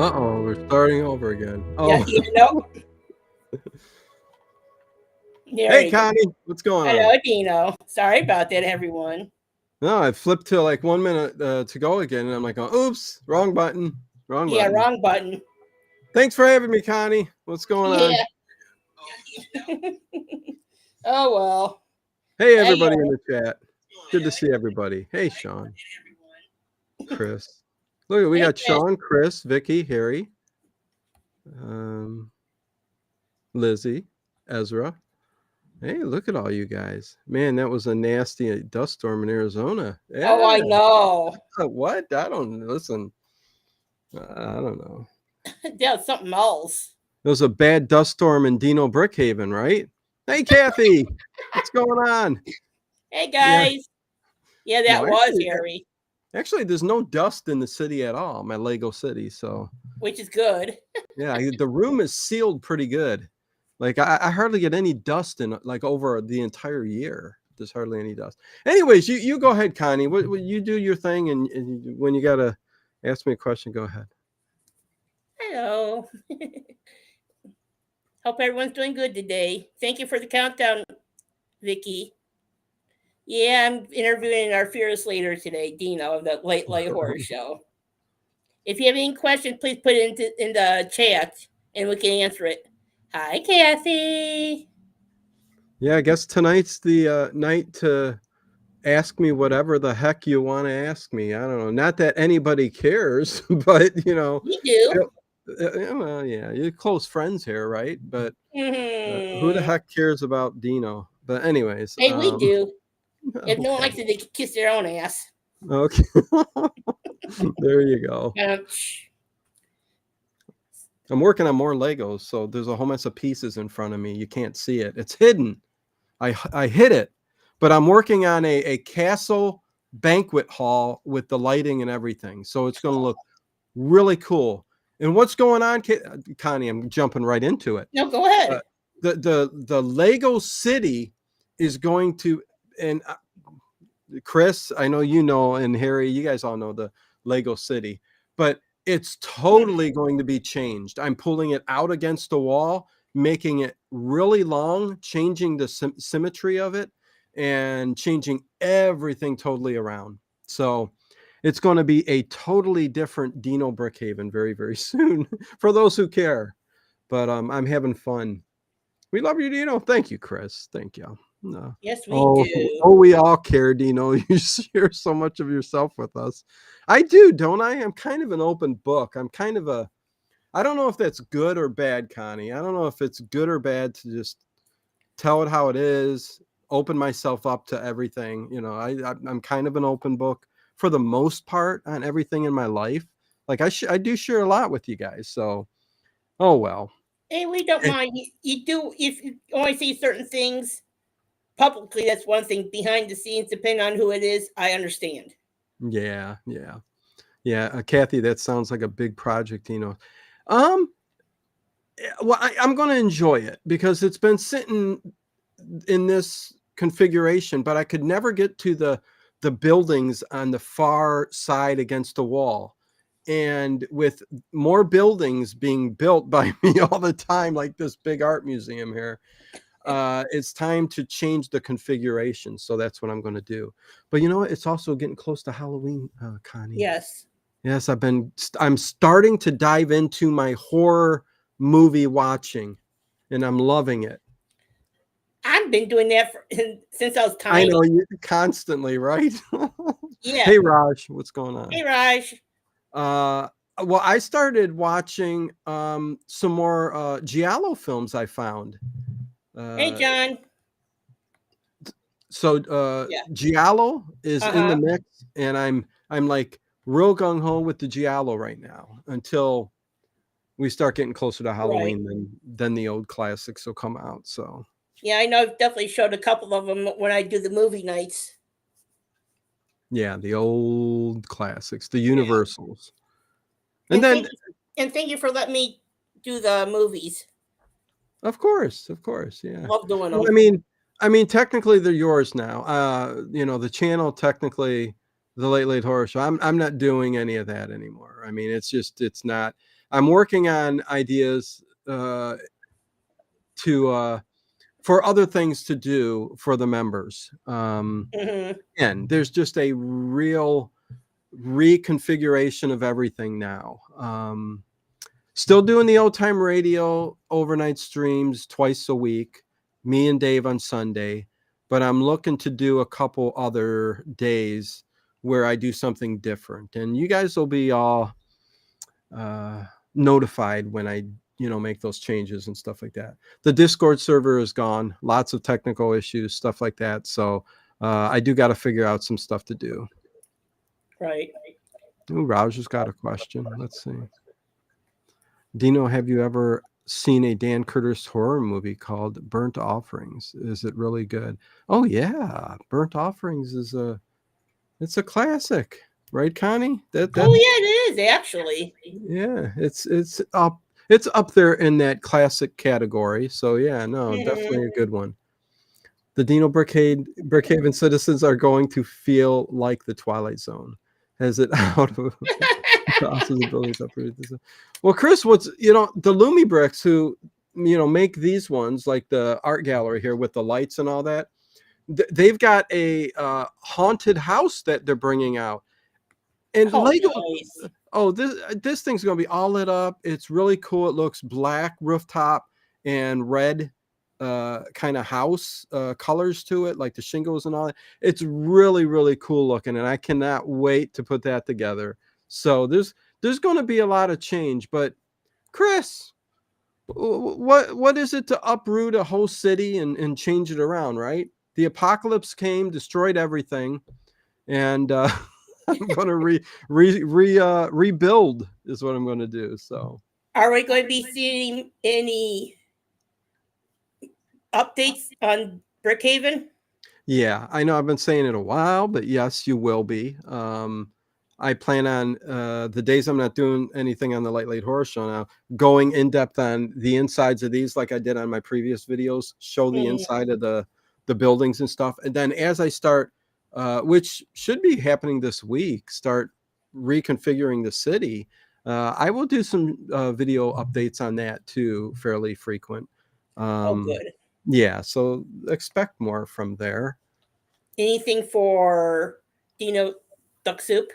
Uh-oh, we're starting over again. Yeah, Oh, you know. There hey, you go. Connie, what's going Hello, on? Dino. Sorry about that, everyone. No, I flipped to like 1 minute to go again, and I'm like, oh, oops, wrong button, wrong Yeah, button. wrong button. Thanks for having me, Connie. What's going on? Yeah. Oh well. Hey, Hey, everybody in the chat. Good to see everybody. Hey, Sean, Chris. Look, we hey, got Chris. Sean, Chris, Vicky, Harry, um, Lizzie, Ezra. Hey, look at all you guys. Man, that was a nasty dust storm in Arizona. Oh, I Yeah. know. What? I don't listen. I don't know. That's something else. It was a bad dust storm in Dino'sbrickhaven, right? Hey, Kathy, what's going on? Hey, Yeah. guys. Yeah, No, that was Harry, actually, there's no dust in the city at all, my Lego city. So, which is good. yeah, the room is sealed pretty good. Like, I hardly get any dust in like over the entire year. There's hardly any dust. Anyways, you go ahead, Connie. What you do your thing, and when you gotta ask me a question, go ahead. Hello. Hope everyone's doing good today. Thank you for the countdown, Vicky. Yeah, I'm interviewing our fearless leader today, Dino, of the Late Horror Show. If you have any questions, please put it in the chat and we can answer it. Hi, Kathy. Yeah, I guess tonight's the night to ask me whatever the heck you want to ask me. I don't know. Not that anybody cares, but You do. well, yeah, you're close friends here, right? But who the Mm-hmm. heck cares about Dino? But anyways, Hey, we do. If no one okay, likes it, they can kiss their own ass. okay, there you go. Um, I'm working on more Legos, so there's a whole mess of pieces in front of me. You can't see it. It's hidden. I hid it, but I'm working on a castle banquet hall with the lighting and everything. So it's going to look really cool. And what's going on, Connie? I'm jumping right into it. no, go ahead. The Lego City is going to, and Chris, I know you know, and Harry, you guys all know the Lego City, but it's totally going to be changed. I'm pulling it out against the wall, making it really long, changing the symmetry of it, and changing everything totally around. So it's going to be a totally different Dino Brickhaven very, very soon for those who care. But I'm having fun. We love you, Dino. Thank you, Chris. Thank you. No. Yes, we do. We all care, Dino. You share so much of yourself with us. I do, don't I? I'm kind of an open book. I'm kind of I don't know if that's good or bad, Connie. I don't know if it's good or bad to just tell it how it is, open myself up to everything. I'm kind of an open book for the most part on everything in my life. Like I do share a lot with you guys. So, oh well. Hey, we don't mind. You do, if you only see certain things publicly, that's one thing. Behind the scenes, depending on who it is, I understand. Yeah. Kathy, that sounds like a big project, Um, well, I'm going to enjoy it because it's been sitting in this configuration, but I could never get to the buildings on the far side against the wall. And with more buildings being built by me all the time, like this big art museum here, it's time to change the configuration. So that's what I'm going to do. But you know what? It's also getting close to Halloween, Connie. Yes. Yes, I'm starting to dive into my horror movie watching, and I'm loving it. I've been doing that since I was tiny. I know you constantly, right? Yeah. Hey, Raj, what's going on? Hey, Raj. Well, I started watching some more Giallo films I found. Hey, John. So Yeah. Giallo is in the mix, and I'm like real gung ho with the Giallo right now until we start getting closer to Halloween. Right. Then the old classics will come out. So yeah, I know. I've definitely showed a couple of them when I do the movie nights. yeah, the old classics, the Universals, and then thank you for letting me do the movies. Of course, yeah. Love doing them. Well, I mean, technically they're yours now. The channel technically, the Late Horror Show. I'm not doing any of that anymore. I mean, it's not. I'm working on ideas to for other things to do for the members. And there's just a real reconfiguration of everything now. Still doing the old time radio overnight streams twice a week, me and Dave on Sunday, but I'm looking to do a couple other days where I do something different. And you guys will be all notified when I make those changes and stuff like that. The Discord server is gone, lots of technical issues, stuff like that. So I do got to figure out some stuff to do. Right. Ooh, Raj has got a question. Let's see. Dino, have you ever seen a Dan Curtis horror movie called Burnt Offerings? Is it really good? Oh yeah, Burnt Offerings it's a classic, right, Connie? Oh yeah, it is actually. Yeah, it's up there in that classic category. So yeah, no, definitely a good one. The Dino Brickhaven citizens are going to feel like the Twilight Zone. Has it out of the buildings up here? Well, Chris, what's the Lumi Bricks who make these ones like the art gallery here with the lights and all that. They've got a haunted house that they're bringing out, and Lego. Nice. Oh, this thing's gonna be all lit up. It's really cool. It looks black rooftop and red kind of house colors to it, like the shingles and all that. It's really, really cool looking, and I cannot wait to put that together. So there's going to be a lot of change. But Chris, what is it to uproot a whole city and change it around, right? The apocalypse came, destroyed everything, and I'm going to rebuild is what I'm going to do. So are we going to be seeing any updates on Brickhaven? Yeah, I know I've been saying it a while, but yes, you will be. I plan on the days I'm not doing anything on the Late Horror Show now, going in depth on the insides of these, like I did on my previous videos, show the inside of the buildings and stuff. And then as I start, which should be happening this week, start reconfiguring the city, I will do some video updates on that too, fairly frequent. Good. Yeah, so expect more from there. Anything for dino'sducksoup?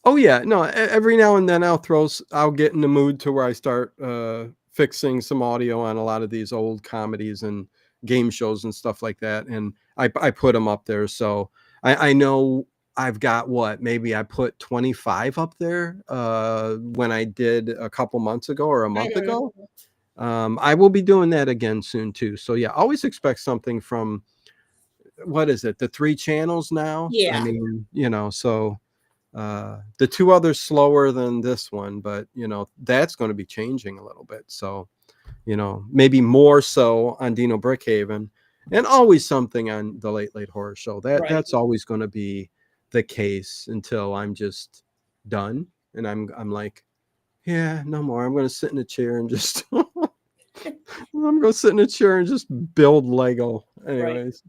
Oh yeah, no. Every now and then I'll get in the mood to where I start fixing some audio on a lot of these old comedies and game shows and stuff like that, and I put them up there. So I know I've got maybe I put 25 up there when I did a couple months ago or a month ago. I will be doing that again soon too. So yeah, always expect something from what is it? The 3 channels now? Yeah. I mean, so the 2 others slower than this one, but that's going to be changing a little bit. So, maybe more so on Dino Brickhaven and always something on the Late Horror Show. That's always going to be the case until I'm just done and I'm like, yeah, no more. I'm going to sit in a chair and just I'm going to sit in a chair and just build Lego. Anyways.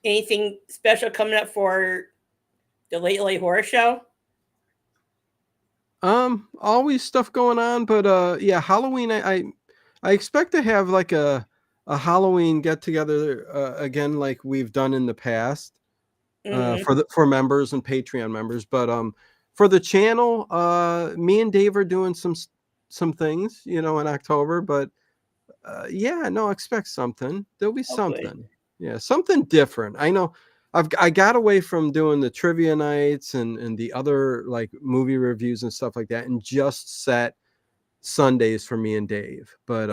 Anything special coming up for the Late Horror Show? Always stuff going on, but yeah, Halloween. I expect to have like a Halloween get together again, like we've done in the past for members and Patreon members. But for the channel, me and Dave are doing some things, in October. But yeah, no, expect something. There'll be something. Good. Yeah, something different. I know. I got away from doing the trivia nights and the other like movie reviews and stuff like that, and just set Sundays for me and Dave. But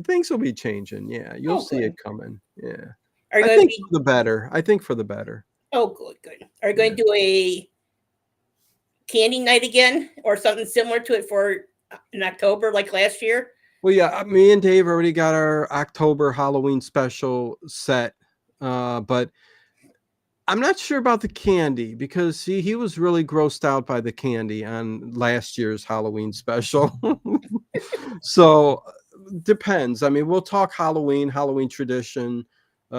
things will be changing. Yeah, you'll see it coming. Yeah, I think for the better. I think for the better. Oh, good. Are you going to do a candy night again or something similar to it for in October like last year? Well, yeah, me and Dave already got our October Halloween special set, but I'm not sure about the candy because he was really grossed out by the candy on last year's Halloween special. So depends. I mean, we'll talk Halloween tradition,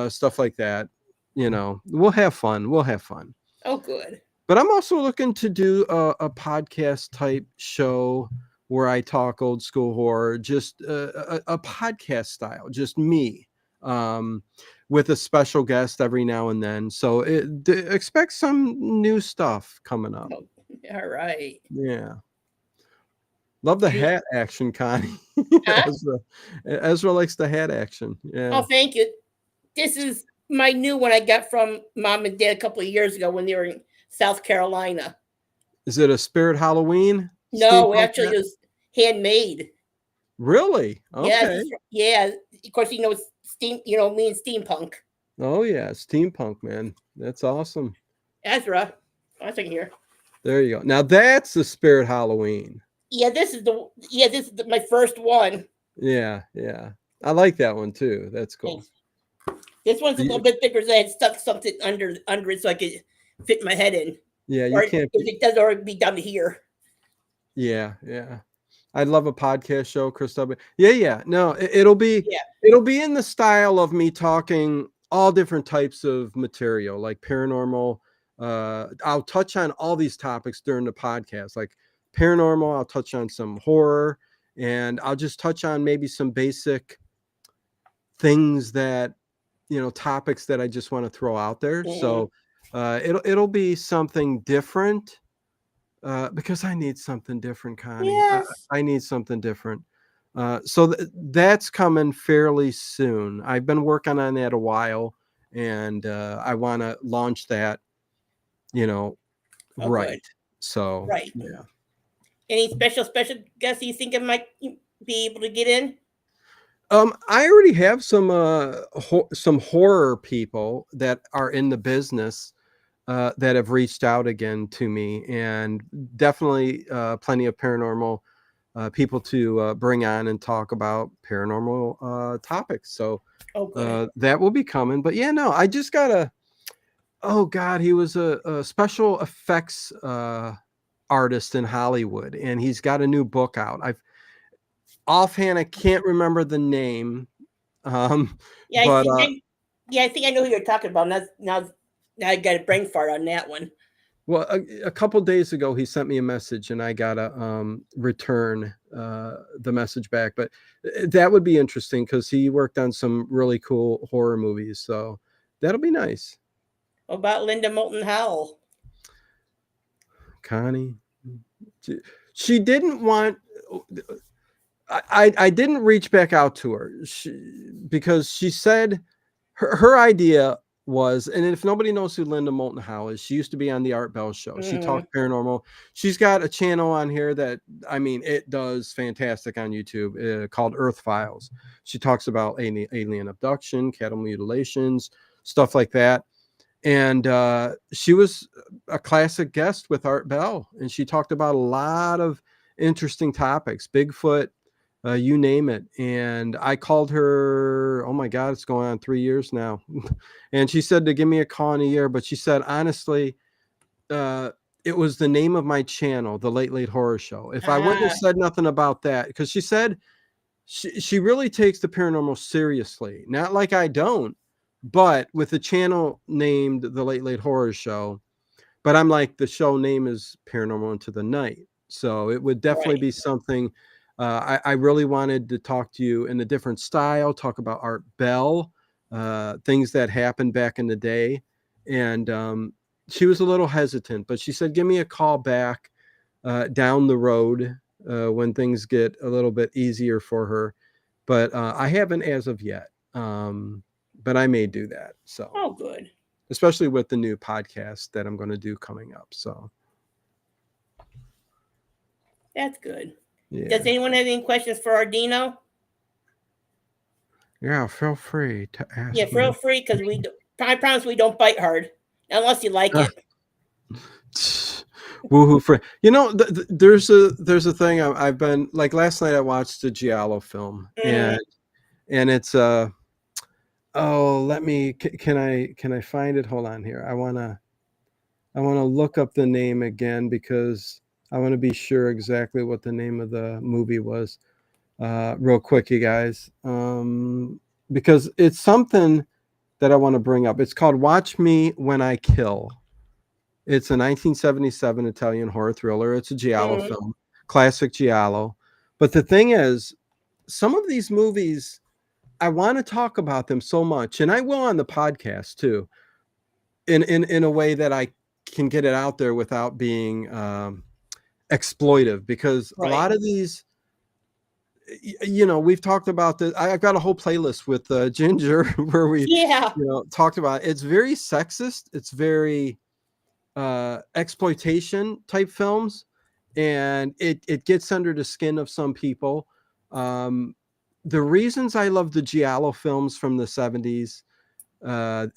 stuff like that. We'll have fun. Oh, good. But I'm also looking to do a podcast type show where I talk old school horror, just a podcast style, just me, with a special guest every now and then. So expect some new stuff coming up. Oh, all right. Yeah. Love the Any, hat action, Connie. huh? Ezra likes the hat action. Yeah. Oh, thank you. This is my new one I got from mom and dad a couple of years ago when they were in South Carolina. Is it a Spirit Halloween? No, Steampunk actually, hat? it was handmade. Really? Yeah, Okay. yeah. Of course, steam. Me and steampunk. Oh yeah, steampunk, man. That's awesome. Ezra, I think here. There you go. Now that's the Spirit Halloween. Yeah, this is my first one. Yeah, yeah. I like that one too. That's cool. Thanks. This one's a little bit bigger, so I had stuck something under it so I could fit my head in. Yeah, you Or can't. if it does, or it'd be down to here. Yeah, yeah. I'd love a podcast show, Christopher. Yeah, yeah. No, it'll be Yeah. it'll be in the style of me talking all different types of material, like paranormal. I'll touch on all these topics during the podcast, like paranormal. I'll touch on some horror, and I'll just touch on maybe some basic things that topics that I just want to throw out there. Mhm. So it'll be something different. Because I need something different, Connie. Yes. I need something different. So that's coming fairly soon. I've been working on that a while, and I want to launch that, right. Good. So, Right. yeah. Any special guests you think I might be able to get in? I already have some horror people that are in the business. That have reached out again to me, and definitely plenty of paranormal people to bring on and talk about paranormal topics. So that will be coming. But yeah, no, I just got oh God, he was a special effects artist in Hollywood, and he's got a new book out. Offhand, I can't remember the name. Yeah, but I think I know who you're talking about. Now I got a brain fart on that one. Well, a couple days ago, he sent me a message, and I got to return the message back. But that would be interesting because he worked on some really cool horror movies. So that'll be nice. What about Linda Moulton Howell? Connie, she didn't want. I didn't reach back out to her because she said her idea was, and if nobody knows who Linda Moulton Howell is, she used to be on the Art Bell show. She talked paranormal. She's got a channel on here that, it does fantastic on YouTube called Earth Files. She talks about alien abduction, cattle mutilations, stuff like that. And she was a classic guest with Art Bell, and she talked about a lot of interesting topics, Bigfoot, you name it. And I called her, oh my God, it's going on 3 years now. And she said to give me a call in a year, but she said, honestly, it was the name of my channel, The Late Late Horror Show. If I wouldn't have said nothing about that, because she said she really takes the paranormal seriously. Not like I don't, but with the channel named The Late Late Horror Show. But I'm like, the show name is Paranormal Into the Night. So it would definitely be something. I really wanted to talk to you in a different style, talk about Art Bell, things that happened back in the day. And she was a little hesitant, but she said, give me a call back down the road when things get a little bit easier for her. But I haven't as of yet. But I may do that. So, oh, good. Especially with the new podcast that I'm going to do coming up. So that's good. Yeah. Does anyone have any questions for our Dino? Yeah, feel free to ask. Yeah, feel free, because I promise we don't bite hard unless you like it. Woohoo! For there's a thing I've been like. Last night I watched the Giallo film, and it's let me can I find it? Hold on here. I wanna look up the name again because I want to be sure exactly what the name of the movie was. Real quick, you guys, because it's something that I want to bring up. It's called Watch Me When I Kill. It's a 1977 Italian horror thriller. It's a Giallo film, classic Giallo. But the thing is, some of these movies, I want to talk about them so much, and I will on the podcast too, in a way that I can get it out there without being exploitive, because a Right. lot of these, you know, we've talked about this. I've got a whole playlist with Ginger where we, Yeah. you know, talked about it. It's very sexist. It's very exploitation type films, and it gets under the skin of some people. Um, the reasons I love the giallo films from the 70s,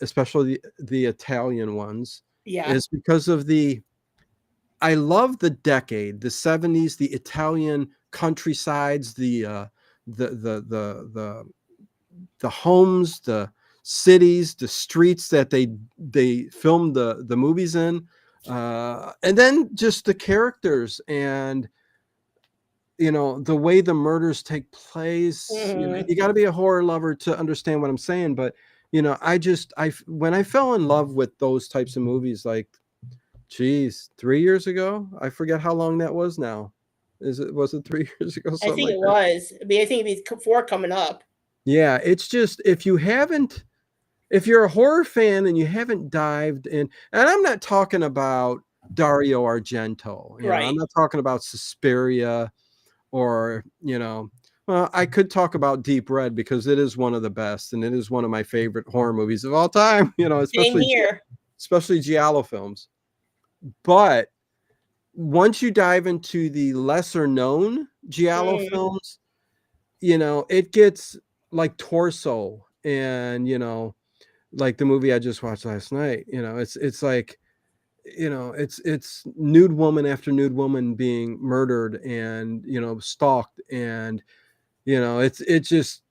especially the Italian ones, Yeah. is because of I love the decade, the 70s, the Italian countrysides, the the homes, the cities, the streets that they filmed the movies in, and then just the characters and, you know, the way the murders take place. You know, Hmm. you got to be a horror lover to understand what I'm saying, but you know, I when I fell in love with those types of movies, like, geez, 3 years ago, I forget how long that was now. Was it 3 years ago, I something think like it that? was. I mean, I think it'd be four coming up. Yeah, it's just, if you haven't, if you're a horror fan and you haven't dived in, and I'm not talking about Dario Argento, you know, I'm Right. not talking about Suspiria, or, you know, well, I could talk about Deep Red because it is one of the best and it is one of my favorite horror movies of all time, you know, Same here. especially giallo films. But once you dive into the lesser known giallo Hmm. films, you know, it gets like Torso, and, you know, like the movie I just watched last night, you know, it's like, you know, it's nude woman after nude woman being murdered and, you know, stalked, and, you know, it just,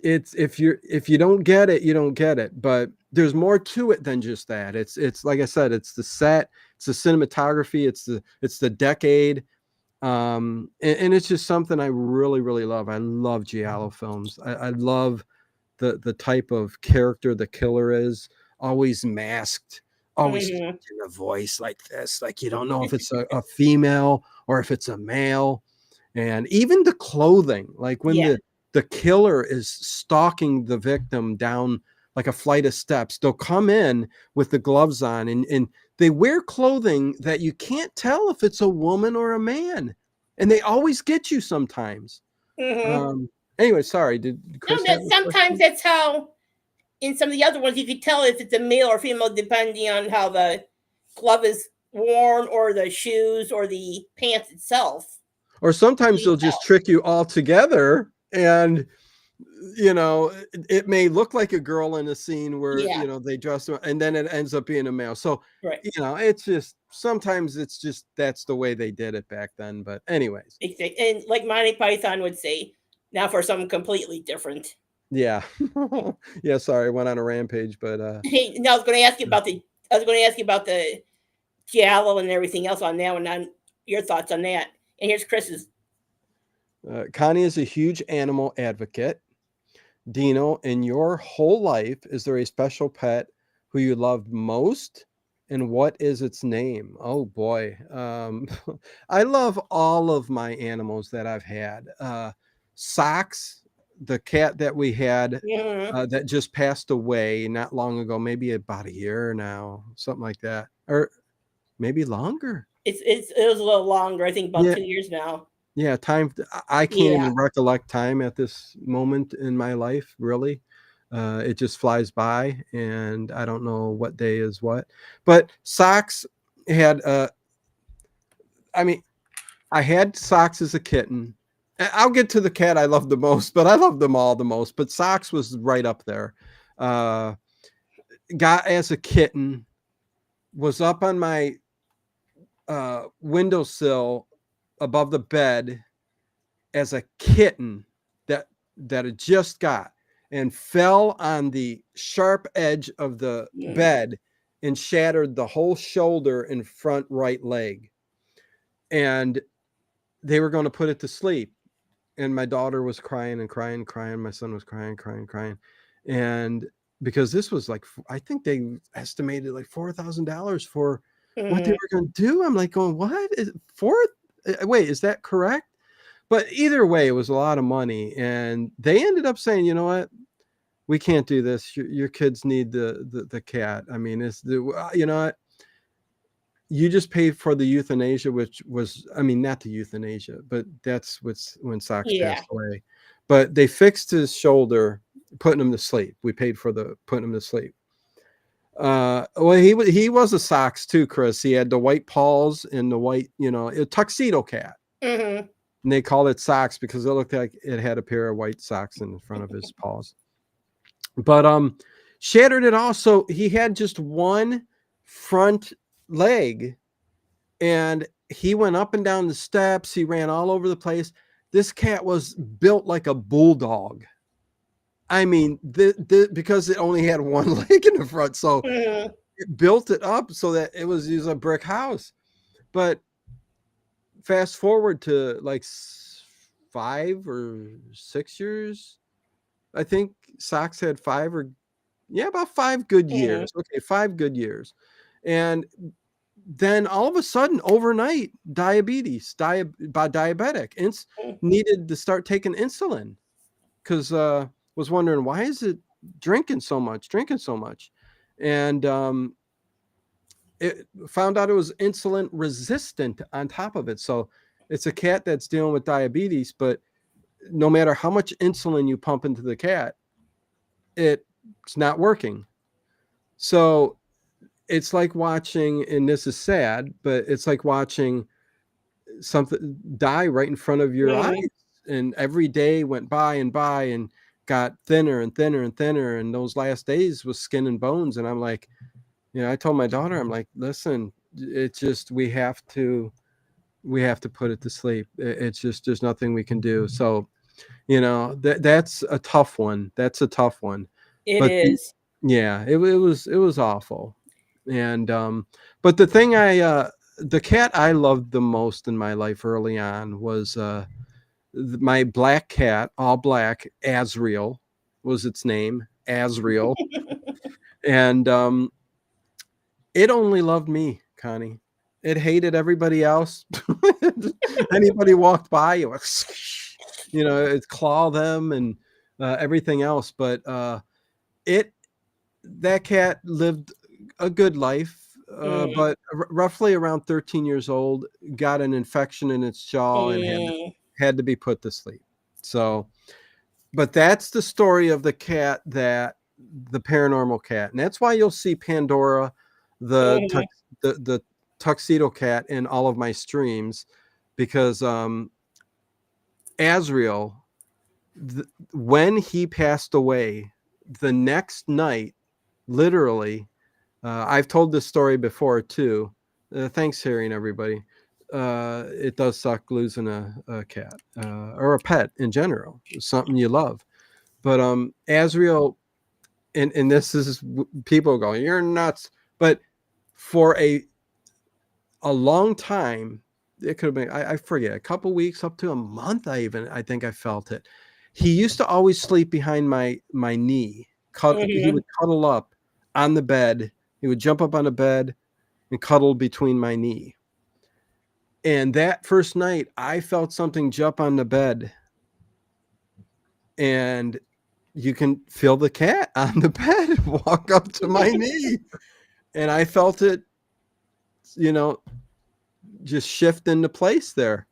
it's, if you don't get it, you don't get it. But there's more to it than just that. It's like I said, it's the set, it's the cinematography, it's the decade, and it's just something I really really love. I love giallo films. I love the type of character the killer is, always masked, always Hmm. in a voice like this, like you don't know if it's a female or if it's a male. And even the clothing, like when Yeah. the killer is stalking the victim down like a flight of steps, they'll come in with the gloves on, and they wear clothing that you can't tell if it's a woman or a man, and they always get you sometimes. Hmm. um anyway, sorry, did No, Chris have that a sometimes question? that's how in some of the other ones you could tell if it's a male or female depending on how the glove is worn or the shoes or the pants itself. Or sometimes You they'll can just tell. trick you all together, and, you know, it may look like a girl in a scene where, Yeah. you know, they dress them, and then it ends up being a male. So, Right. you know, it's just, sometimes it's just, that's the way they did it back then. But anyways, And like Monty Python would say, now for something completely different. yeah. Yeah, sorry, I went on a rampage, but Hey, now I was going to ask you about the. I was going to ask you about the giallo and everything else on that one. On your thoughts on that. And here's Chris's. Connie is a huge animal advocate. Dino, in your whole life, is there a special pet who you love most? And what is its name? Oh boy. I love all of my animals that I've had. Socks, the cat that we had, Mhm. that just passed away not long ago, maybe about a year now, something like that, or maybe longer. It was a little longer. I think about Yeah, 2 years now. yeah, time, I can't Yeah. even recollect time at this moment in my life, really. It just flies by, and I don't know what day is what. But Socks had, I mean, I had Socks as a kitten. I'll get to the cat I love the most, but I love them all the most. But Socks was right up there. Uh, got as a kitten, was up on my windowsill above the bed as a kitten, that it just got, and fell on the sharp edge of the Mm. bed and shattered the whole shoulder and front right leg. And they were going to put it to sleep, and my daughter was crying and crying and crying, my son was crying, crying, crying. And because this was like, I think they estimated like $4,000 for what they Mhm. were going to do. I'm like, going, what is four? Wait, is that correct? But either way, it was a lot of money, and they ended up saying, you know what, we can't do this. Your kids need the cat. I mean, it's the you know what, you just paid for the euthanasia, which was, I mean, not the euthanasia, but that's what's when Socks Yeah. passed away. But they fixed his shoulder, putting him to sleep. We paid for the putting him to sleep. Well, he was a Socks too, Chris. He had the white paws and the white, a tuxedo cat. Mm-hmm. And they called it Socks because it looked like it had a pair of white socks in front of his paws. But shattered it all. So he had just one front leg, and he went up and down the steps. He ran all over the place. This cat was built like a bulldog. I mean, because it only had one leg in the front, so Mm-hmm. it built it up so that it was a brick house. But fast forward to like 5 or 6 years, I think Socks had about 5 good years. Okay, 5 good years. And then all of a sudden, overnight, diabetic, needed to start taking insulin because was wondering, why is it drinking so much, and it found out it was insulin resistant on top of it. So it's a cat that's dealing with diabetes, but no matter how much insulin you pump into the cat, it's not working. So it's like watching, and this is sad, but it's like watching something die right in front of your eyes. And every day went by and got thinner and thinner and thinner. And those last days was skin and bones. And I'm like, I told my daughter, I'm like, listen, it's just, we have to put it to sleep. It's just, there's nothing we can do. So, that's a tough one. It But is. it was awful. And but the thing the cat I loved the most in my life early on was my black cat, all black. Azrael was its name, Azrael. And it only loved me, Connie. It hated everybody else. Anybody walked by, it was, it'd claw them and everything else. But that cat lived a good life, but roughly around 13 years old, got an infection in its jaw and had to be put to sleep. So, but that's the story of the cat, the paranormal cat. And that's why you'll see Pandora, the tuxedo cat, in all of my streams, because Azrael, when he passed away, the next night, literally, I've told this story before too. Thanks, Harry, and everybody. It does suck losing a cat or a pet in general. It's something you love. But Azrael, and this is, people going, you're nuts. But for a long time, it could have been, I forget, a couple weeks up to a month. I think I felt it. He used to always sleep behind my knee. He would cuddle up on the bed. He would jump up on the bed and cuddle between my knee. And that first night, I felt something jump on the bed, and you can feel the cat on the bed walk up to my knee. And I felt it, just shift into place there.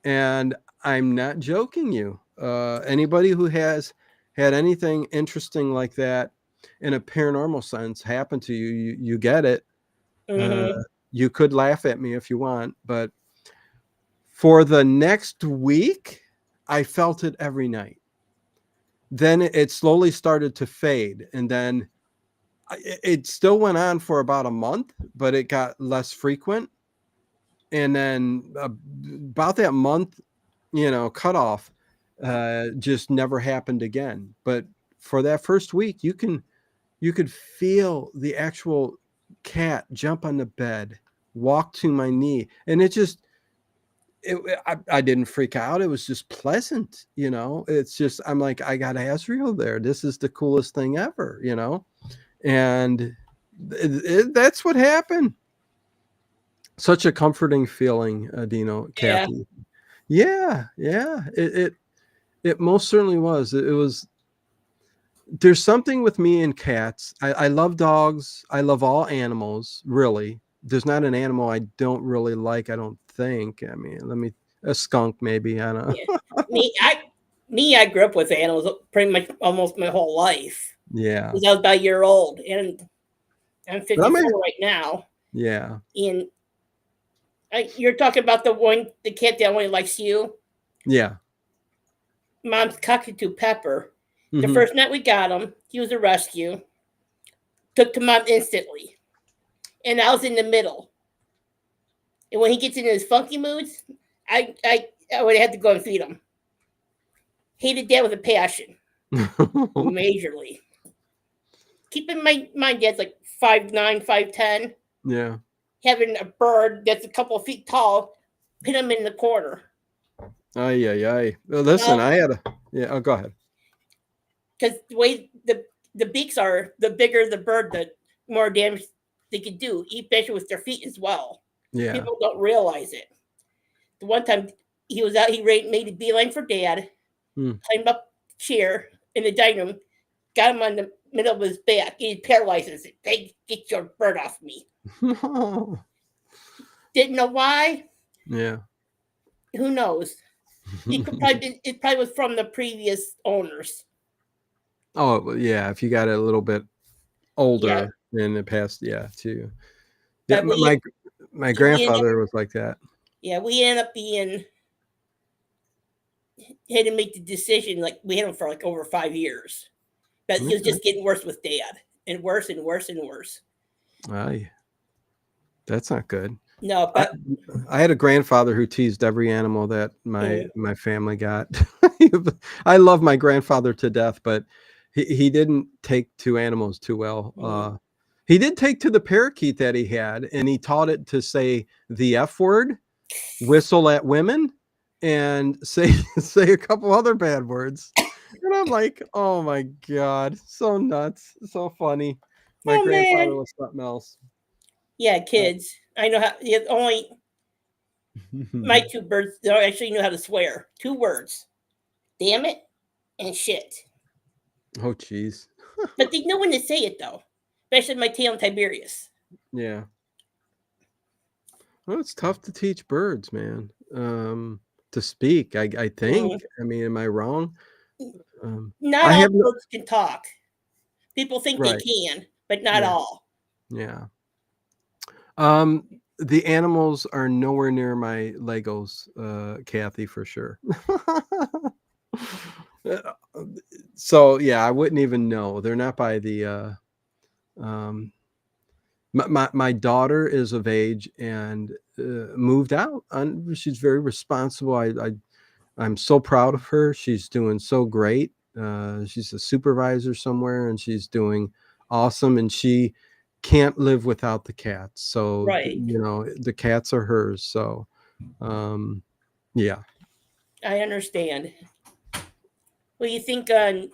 And I'm not joking you. Anybody who has had anything interesting like that in a paranormal sense happen to you, you get it. You could laugh at me if you want, but for the next week, I felt it every night. Then it slowly started to fade, and then it still went on for about a month, but it got less frequent. And then about that month, cutoff, just never happened again. But for that first week, you could feel the actual cat jump on the bed, walk to my knee, and I didn't freak out. It was just pleasant, It's just, I'm like, I got Azrael there. This is the coolest thing ever, And that's what happened. Such a comforting feeling, Kathy. Yeah, yeah. It most certainly was. It was. There's something with me and cats. I love dogs. I love all animals. Really, there's not an animal I don't really like. I don't think. I mean, a skunk maybe. I don't Yeah. know. I grew up with animals pretty much almost my whole life. Yeah. Because I was about a year old, and I'm But 54 right now. yeah. And you're talking about the cat that only likes you. Yeah. Mom's cockatoo Pepper. The Mhm. first night we got him, he was a rescue. Took to mom instantly, and I was in the middle. And when he gets into his funky moods, I would have to go and feed him. Hated dad with a passion, majorly. Keep in mind, dad's like 5'9", 5'10". Yeah. Having a bird that's a couple of feet tall, pin him in the corner. Ay, ay, ay. Well, listen, I had a yeah. Oh, go ahead. Because the way the beaks are, the bigger the bird, the more damage they could do, especially with their feet as well. Yeah. People don't realize it. The one time he was out, he made a beeline for dad, climbed up the chair in the dining room, got him on the middle of his back. He paralyzes it. Hey, get your bird off me. Didn't know why. Yeah. Who knows? It probably was from the previous owners. Oh, yeah. If you got it a little bit older in the past, yeah, too. Yeah, my grandfather was like that. Yeah, we ended up had to make the decision. Like we had him for like over 5 years, but he was just getting worse with dad, and worse and worse and worse. Aye, that's not good. No, but I had a grandfather who teased every animal that my family got. I love my grandfather to death, but he didn't take to animals too well. He did take to the parakeet that he had, and he taught it to say the F word, whistle at women, and say a couple other bad words. And I'm like, oh my God, so nuts, so funny. My grandfather was something else. Yeah, kids. I know how. Only my two birds don't actually know how to swear. 2 words: damn it and shit. Oh, jeez. But they know when to say it though, especially my tail and Tiberius. Yeah. Well, it's tough to teach birds, man. To speak. I think. I mean, am I wrong? Not all birds can talk. People think they right. can, but not all. Yeah. The animals are nowhere near my Legos, Kathy, for sure. So yeah, I wouldn't even know. They're not by the my daughter is of age and moved out. She's very responsible. I'm so proud of her. She's doing so great. She's a supervisor somewhere, and she's doing awesome. And she can't live without the cats. So the cats are hers. So yeah. I understand. What do you think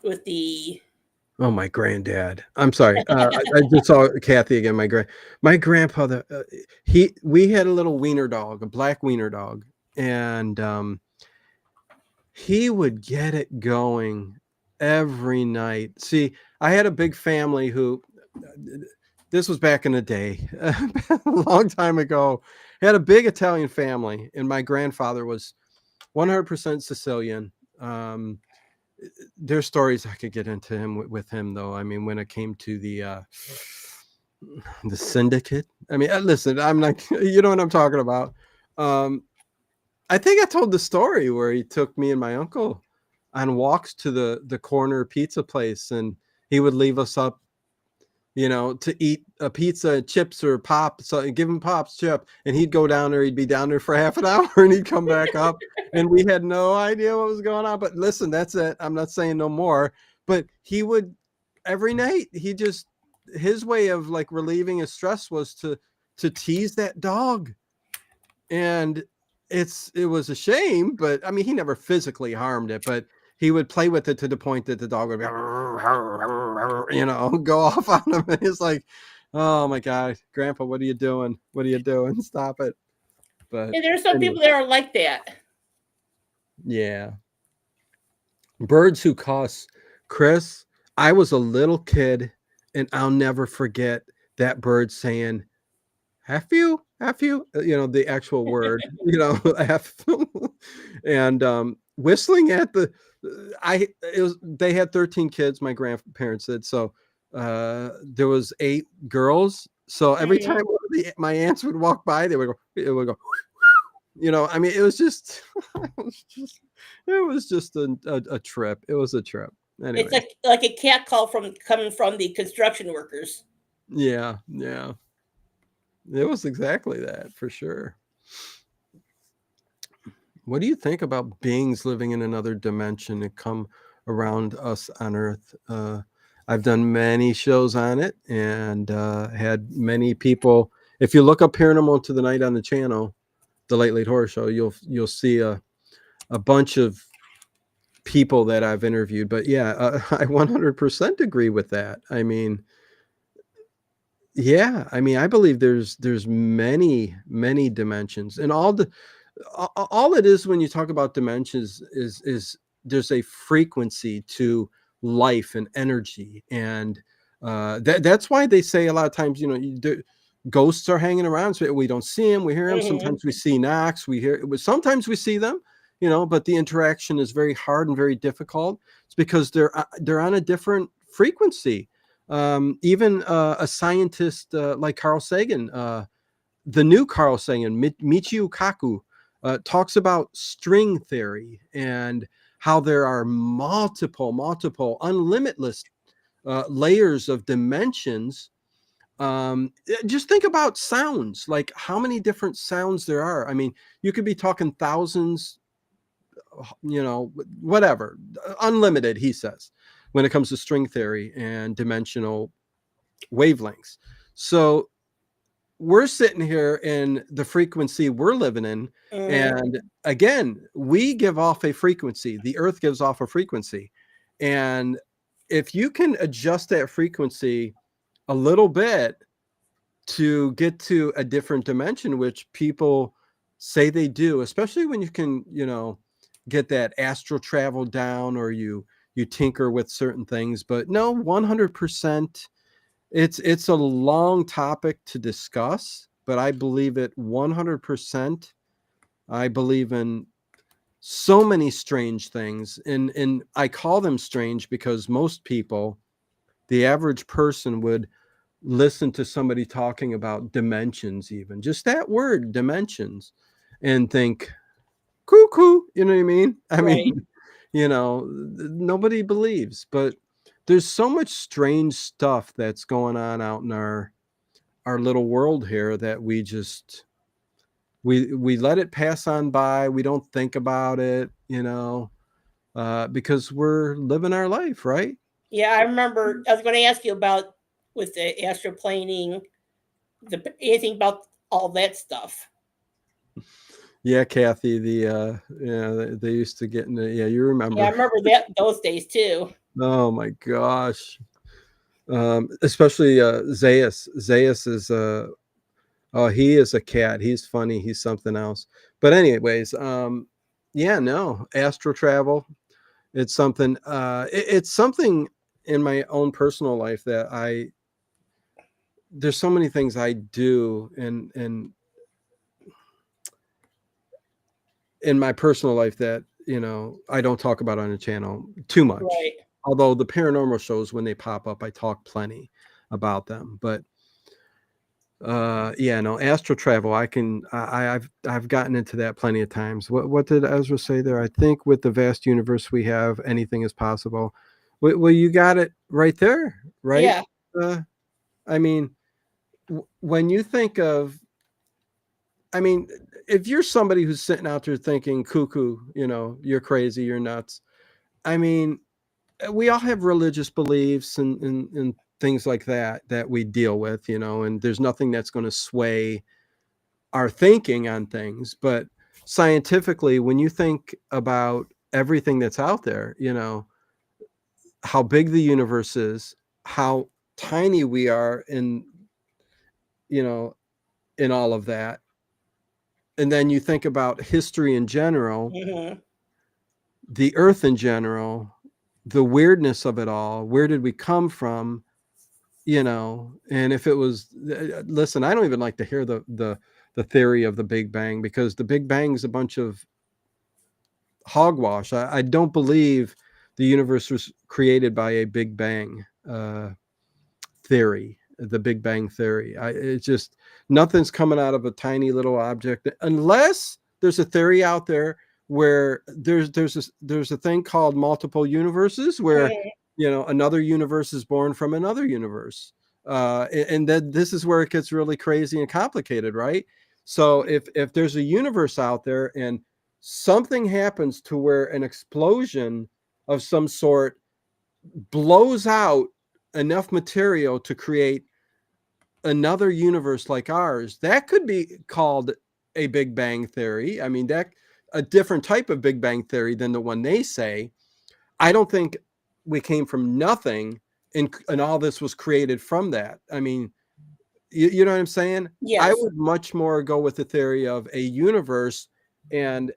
with the? Oh, my granddad. I'm sorry. I just saw Kathy again. My grandfather. We had a little wiener dog, a black wiener dog, and he would get it going every night. See, I had a big family who. This was back in the day, a long time ago. I had a big Italian family, and my grandfather was 100% Sicilian. There's stories I could get into him with him, though. I mean, when it came to the syndicate, I mean, listen, I'm not, you know what I'm talking about. I think I told the story where he took me and my uncle on walks to the corner pizza place, and he would leave us up, to eat a pizza, chips or pop. So give him pops, chip, and he'd go down there. He'd be down there for half an hour, and he'd come back up, and we had no idea what was going on. But listen, that's it. I'm not saying no more. But he would every night. His way of like relieving his stress was to tease that dog, and it was a shame. But I mean, he never physically harmed it, but he would play with it to the point that the dog would be, go off on him. And it's like, oh my God, Grandpa, what are you doing? What are you doing? Stop it. But And there's some people that are like that. Yeah. Birds who cost. Chris, I was a little kid and I'll never forget that bird saying, have you, the actual word, F, and whistling at the, they had 13 kids, my grandparents did. So there was 8 girls. So every Mhm. time my aunts would walk by, it would go, I mean, it was just, it was just a trip. It was a trip. It's Anyways. like a cat call from coming from the construction workers. Yeah. Yeah. It was exactly that for sure. What do you think about beings living in another dimension that come around us on Earth? I've done many shows on it and had many people. If you look up Paranormal to the Night on the channel, the Late Late Horror Show, you'll see a bunch of people that I've interviewed. But yeah, I 100% agree with that. I mean, yeah, I mean, I believe there's many dimensions, and all it is when you talk about dimensions is there's a frequency to life and energy, and that's why they say a lot of times, ghosts are hanging around. So we don't see them, we hear them. Mhm. Sometimes we see knocks, we hear. Sometimes we see them, but the interaction is very hard and very difficult. It's because they're on a different frequency. Even a scientist like Carl Sagan, the new Carl Sagan, Michio Kaku, talks about string theory and how there are multiple, unlimitless layers of dimensions. Just think about sounds, like how many different sounds there are. I mean, you could be talking thousands, whatever, unlimited, he says, when it comes to string theory and dimensional wavelengths. So we're sitting here in the frequency we're living in. Mhm. And again, we give off a frequency, the earth gives off a frequency. And if you can adjust that frequency a little bit to get to a different dimension, which people say they do, especially when you can, get that astral travel down, or you tinker with certain things. But no, 100%. It's a long topic to discuss, but I believe it 100%. I believe in so many strange things, and I call them strange because most people, the average person, would listen to somebody talking about dimensions, even just that word dimensions, and think cuckoo, you know what I mean? I Right. mean, nobody believes, but there's so much strange stuff that's going on out in our little world here that we just we let it pass on by. We don't think about it, because we're living our life, right? Yeah, I remember. I was going to ask you about with the astroplaning, anything about all that stuff. Yeah, Kathy, they used to get into, yeah, you Yeah, I remember. remember that those days too. Oh my gosh. Especially Zayas is oh, he is a cat. He's funny. He's something else. But anyways, yeah, no, astral travel. It's something. It's something in my own personal life that there's so many things I do in my personal life that I don't talk about on the channel too much. Right. Although the paranormal shows, when they pop up, I talk plenty about them. But yeah, no, astral travel, I've gotten into that plenty of times. What did Ezra say there? I think with the vast universe we have, anything is possible. Well, you got it right there, right? Yeah. uh, I mean, when you think of, I mean, if you're somebody who's sitting out there thinking cuckoo, you're crazy, you're nuts. I mean, we all have religious beliefs and things like that we deal with, and there's nothing that's going to sway our thinking on things. But scientifically, when you think about everything that's out there, how big the universe is, how tiny we are you know in all of that, and then you think about history in general, Mhm. the earth in general, the weirdness of it all, where did we come from, and if it was, listen, I don't even like to hear the theory of the Big Bang, because the Big Bang is a bunch of hogwash. I don't believe the universe was created by a Big Bang theory, the Big Bang theory. It's just nothing's coming out of a tiny little object, unless there's a theory out there where there's a thing called multiple universes, where another universe is born from another universe, and then this is where it gets really crazy and complicated, right? So if there's a universe out there and something happens to where an explosion of some sort blows out enough material to create another universe like ours, that could be called a Big Bang theory. I mean, that a different type of Big Bang theory than the one they say. I don't think we came from nothing and all this was created from that. I mean, you know what I'm saying? Yes. I would much more go with the theory of a universe and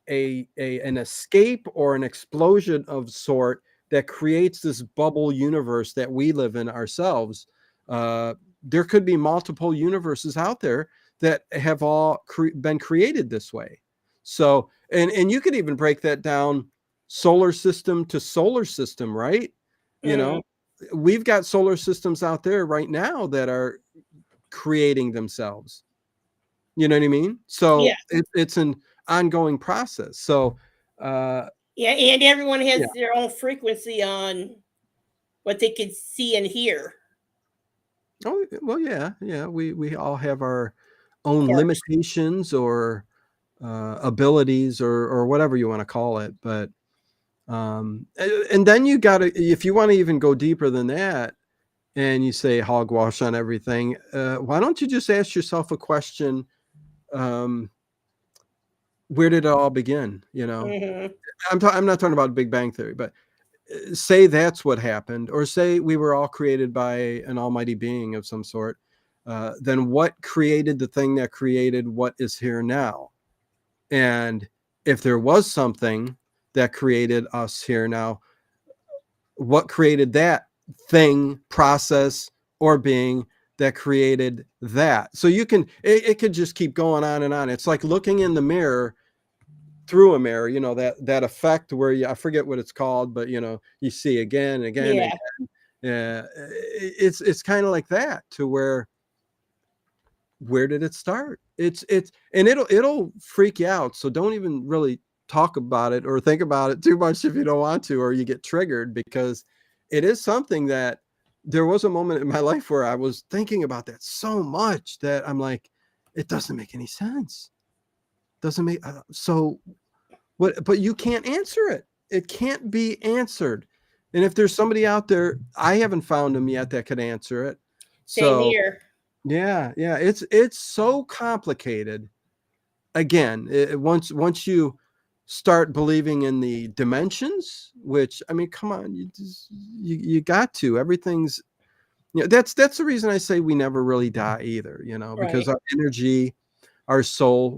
an escape or an explosion of sort that creates this bubble universe that we live in ourselves. There could be multiple universes out there that have all been created this way. So, and you could even break that down solar system to solar system, right? We've got solar systems out there right now that are creating themselves. You know what I mean? So it's an ongoing process. So and everyone has their own frequency on what they can see and hear. Oh well, yeah. We all have our own limitations or abilities or whatever you want to call it. But and then you got to, if you want to even go deeper than that, and you say hogwash on everything, why don't you just ask yourself a question? Where did it all begin? I'm not talking about Big Bang theory, but say that's what happened, or say we were all created by an almighty being of some sort. Then what created the thing that created what is here now? And if there was something that created us here now, what created that thing, process, or being that created that? So you can, it could just keep going on and on. It's like looking in the mirror, through a mirror, that effect where I forget what it's called, but you see again and again and again. Yeah, it's kind of like that, to where did it start? It's and it'll freak you out. So don't even really talk about it or think about it too much if you don't want to, or you get triggered, because it is something that there was a moment in my life where I was thinking about that so much that I'm like, it doesn't make any sense. Doesn't make so what? But you can't answer it. It can't be answered. And if there's somebody out there, I haven't found them yet that could answer it. Same here. Yeah, it's so complicated. Again, once you start believing in the dimensions, which, I mean, come on, you got to. Everything's, that's the reason I say we never really die either. Because our energy, our soul,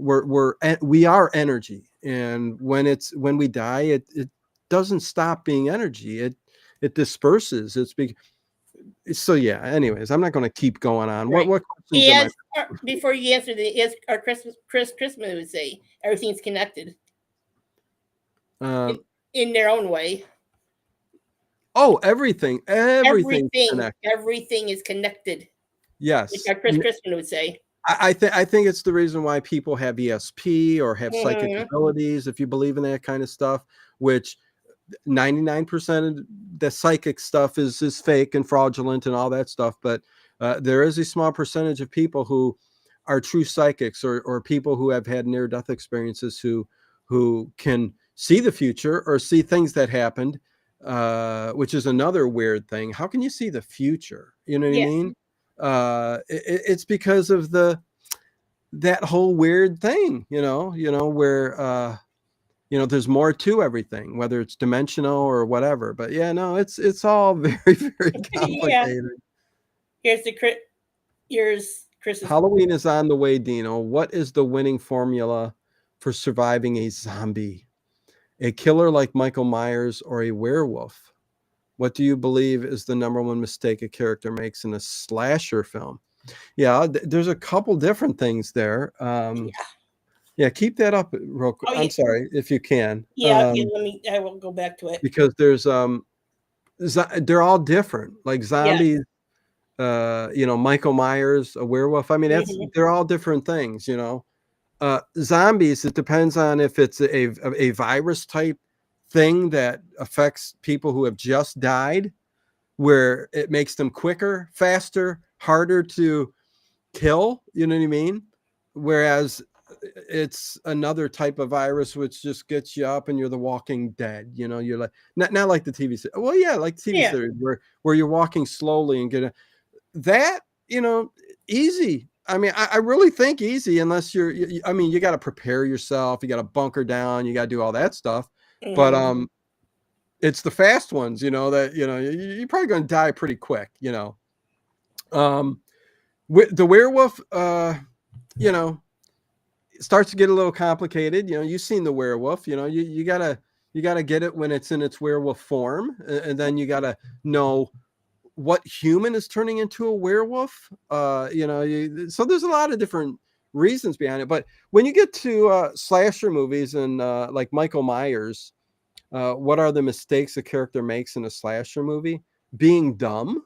we are energy, and when we die, it doesn't stop being energy. It disperses. So yeah. Anyways, I'm not going to keep going on. What questions? Before you answer our Christmas would say everything's connected in their own way. Oh, everything is connected. Yes, which our Chris would say. I think it's the reason why people have ESP or have psychic abilities, if you believe in that kind of stuff, which 99% of the psychic stuff is fake and fraudulent and all that stuff. But there is a small percentage of people who are true psychics, or people who have had near-death experiences, who can see the future or see things that happened, which is another weird thing. How can you see the future? You know what I mean? It's because of that whole weird thing, where there's more to everything, whether it's dimensional or whatever. But yeah, no, it's all very, very complicated. Here's Chris's. Halloween is on the way, Dino. What is the winning formula for surviving a zombie? a killer like Michael Myers or a werewolf? What do you believe is the number one mistake a character makes in a slasher film? Yeah, there's a couple different things there. Yeah, keep that up real quick. Oh, I'm sorry, if you can. yeah. I will go back to it. Because there's they're all different. Like Yeah. zombies, Michael Myers, a werewolf. I mean, they're all different things, Zombies, it depends on if it's a virus type thing that affects people who have just died, where it makes them quicker, faster, harder to kill, you know what I mean? Whereas it's another type of virus which just gets you up and you're the Walking Dead, you're like not like the TV series. Well, yeah, like the TV series where you're walking slowly and get that, easy. I mean, I really think easy, unless you got to prepare yourself, you got to bunker down, you got to do all that stuff. But it's the fast ones, that you're probably going to die pretty quick. The werewolf, it starts to get a little complicated. You've seen the werewolf. You gotta get it when it's in its werewolf form, and then you gotta know what human is turning into a werewolf. So there's a lot of different reasons behind it. But when you get to slasher movies and like Michael Myers, what are the mistakes a character makes in a slasher movie? Being dumb.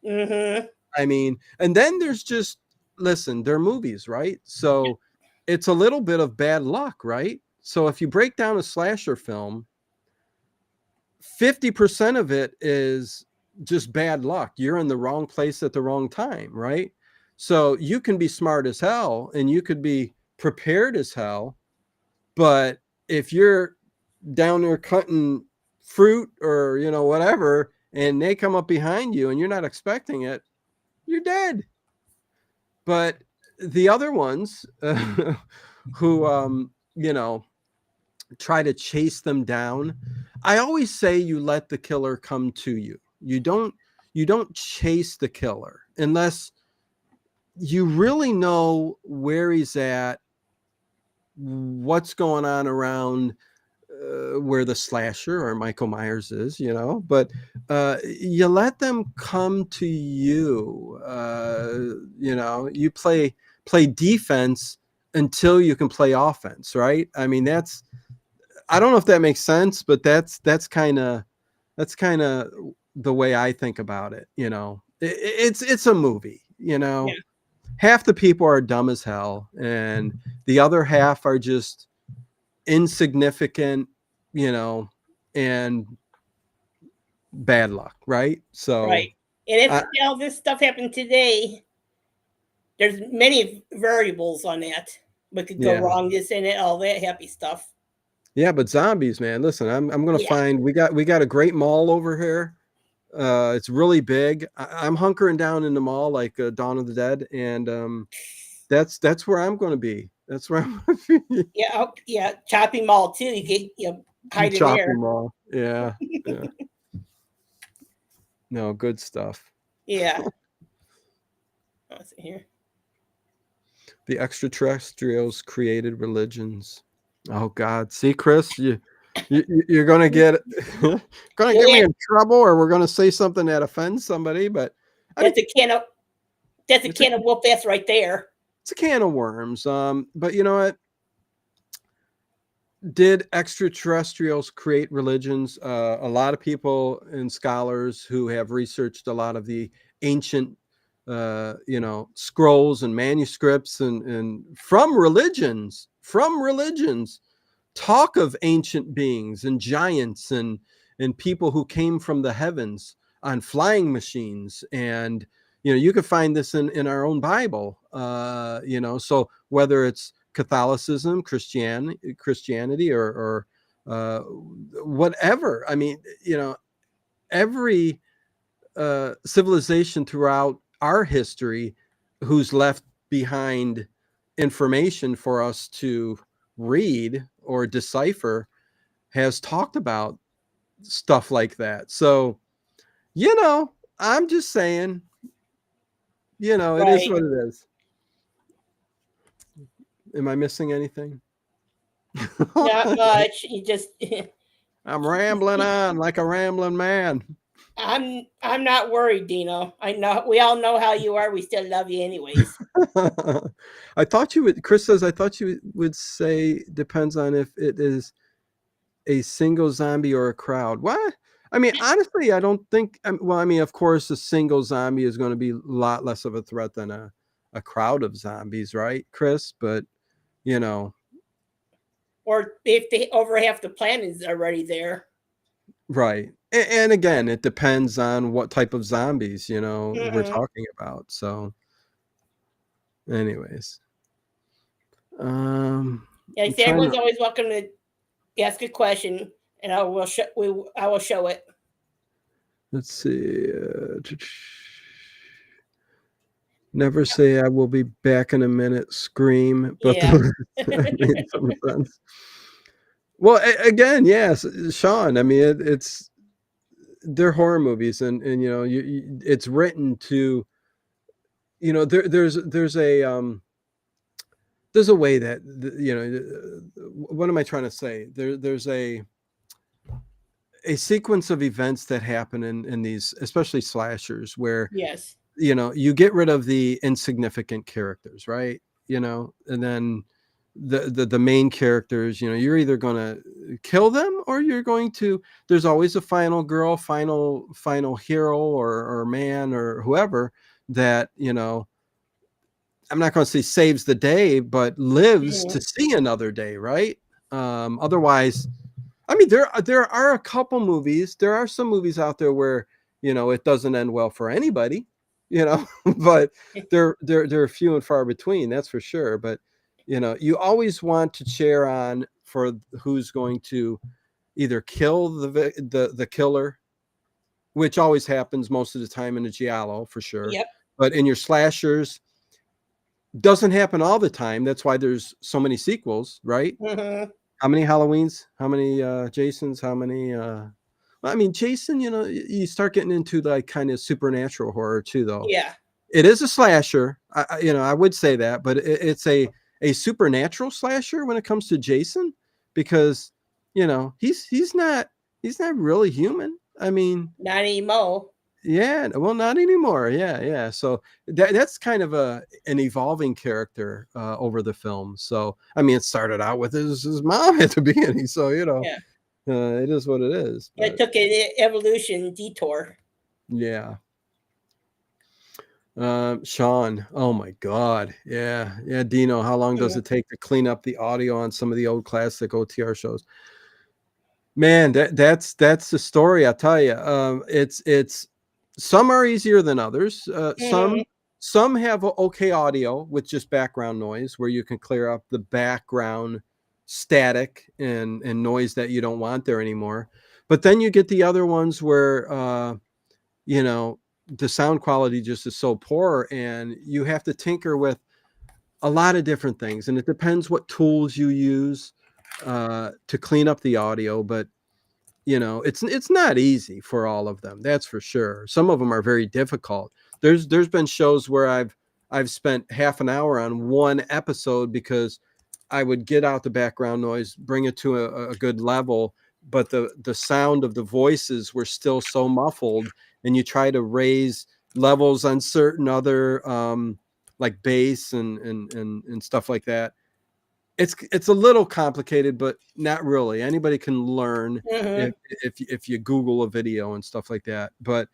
I mean, and then there's just, listen, they're movies, right? So it's a little bit of bad luck, right? So if you break down a slasher film, 50% of it is just bad luck. You're in the wrong place at the wrong time, right? So you can be smart as hell and you could be prepared as hell, but if you're down there cutting fruit or whatever, and they come up behind you and you're not expecting it, you're dead. But the other ones who try to chase them down, I always say you let the killer come to you. You don't chase the killer unless you really know where he's at, what's going on around where the slasher or Michael Myers is, but you let them come to you. You play defense until you can play offense, right? I mean, I don't know if that makes sense, but that's kind of the way I think about it. It's a movie. Yeah. Half the people are dumb as hell, and the other half are just insignificant, and bad luck, right? So right. And if this stuff happened today, there's many variables on that. What could go wrong, this and it, all that happy stuff. Yeah, but zombies, man. Listen, I'm gonna find we got a great mall over here. It's really big. I'm hunkering down in the mall like Dawn of the Dead, and that's where I'm going to be. That's where I'm going to be. Yeah, Chopping Mall too. You get hide in there. Chopping Mall. Yeah. No, good stuff. Yeah. Let's see here. The extraterrestrials created religions. Oh God! See, Chris, you're gonna get get me in trouble, or we're gonna say something that offends somebody. But that's a can of whoop ass right there. It's a can of worms. But you know what? Did extraterrestrials create religions? A lot of people and scholars who have researched a lot of the ancient scrolls and manuscripts and from religions talk of ancient beings and giants and people who came from the heavens on flying machines. And you could find this in our own Bible. So whether it's Catholicism, Christianity or whatever, I mean, every civilization throughout our history who's left behind information for us to read or decipher has talked about stuff like that. So, I'm just saying, it is what it is. Am I missing anything? Not much. You just I'm rambling on like a rambling man. I'm not worried, Dino. I know we all know how you are. We still love you anyways. I thought you would. Chris says I thought you would say depends on if it is a single zombie or a crowd. What? I mean, honestly, I don't think. Well, I mean, of course, a single zombie is going to be a lot less of a threat than a crowd of zombies, right, Chris? But you know, Or if over half the planet is already there. right. And again, it depends on what type of zombies we're Mm-hmm. talking about. So, anyways, Yeah, I'm see, trying everyone's to. always welcome to ask a question, and I will show it. Let's see. Never say I will be back in a minute. Scream, but Yeah. the made some sense. Well, again, yes, Sean. I mean, it's they're horror movies, and it's written to there's a way that what am I trying to say? There's a sequence of events that happen in these, especially slashers, where Yes. you get rid of the insignificant characters, right? And then the main characters, you're either going to kill them or you're going to there's always a final girl, final hero or man or whoever that I'm not going to say saves the day, but lives Mm-hmm. to see another day, right? Otherwise, I mean, there are a couple movies. There are some movies out there where it doesn't end well for anybody, but they're few and far between. That's for sure. But you always want to cheer on for who's going to either kill the killer, which always happens most of the time in a giallo for sure. Yep. But in your slashers, doesn't happen all the time. That's why there's so many sequels, right? Mm-hmm. How many Halloweens? How many Jasons? How many well, I mean, Jason, you start getting into like kind of supernatural horror too, though. Yeah. It is a slasher. I would say that, but it's a supernatural slasher when it comes to Jason, because he's not really human. I mean, Not anymore. yeah, well, not anymore. Yeah. So that's kind of an evolving character over the film. So I mean, it started out with his mom at the beginning. So Yeah. it is what it is. It But took an evolution detour. yeah. Sean, oh my God, yeah. Dino, how long does Mm-hmm. it take to clean up the audio on some of the old classic OTR shows? Man, that's the story. I tell you, it's some are easier than others. Mm-hmm. Some have okay audio with just background noise, where you can clear up the background static and noise that you don't want there anymore. But then you get the other ones where the sound quality just is so poor, and you have to tinker with a lot of different things, and it depends what tools you use to clean up the audio. But it's not easy for all of them, that's for sure. Some of them are very difficult. There's been shows where I've spent half an hour on one episode because I would get out the background noise, bring it to a good level, but the sound of the voices were still so muffled, and you try to raise levels on certain other like bass and stuff like that. It's a little complicated, but not really. Anybody can learn Mm-hmm. if you Google a video and stuff like that. But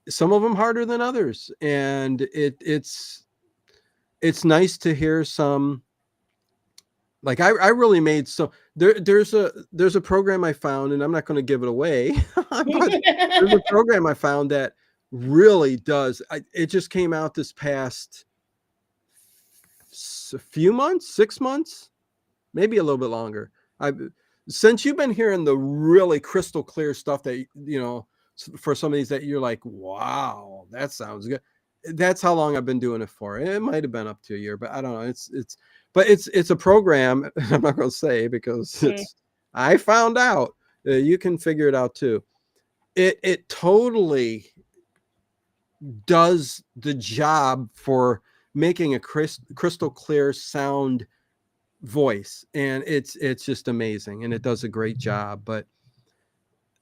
some of them harder than others, and it's nice to hear some. Like I really made so there's a program I found, and I'm not going to give it away, but there's a program I found that really does. It just came out this past few months, 6 months, maybe a little bit longer. Since you've been hearing the really crystal clear stuff that for some of these that you're like, wow, that sounds good. That's how long I've been doing it for. It might have been up to a year, but I don't know. It's a program. I'm not going to say because I found out you can figure it out too. It totally does the job for making a crystal clear sound voice, and it's just amazing, and it does a great job. But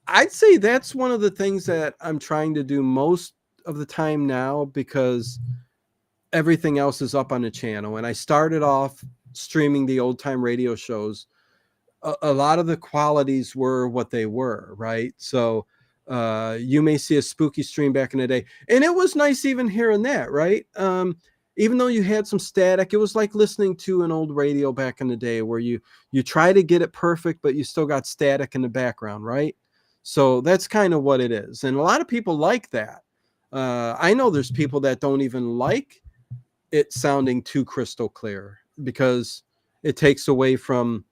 I'd say that's one of the things that I'm trying to do most of the time now, because everything else is up on the channel. And I started off streaming the old time radio shows. A lot of the qualities were what they were, right? So you may see a spooky stream back in the day, and it was nice even hearing that, right? Even though you had some static, it was like listening to an old radio back in the day, where you try to get it perfect, but you still got static in the background, right? So that's kind of what it is, and a lot of people like that. I know there's people that don't even like it sounding too crystal clear, because it takes away from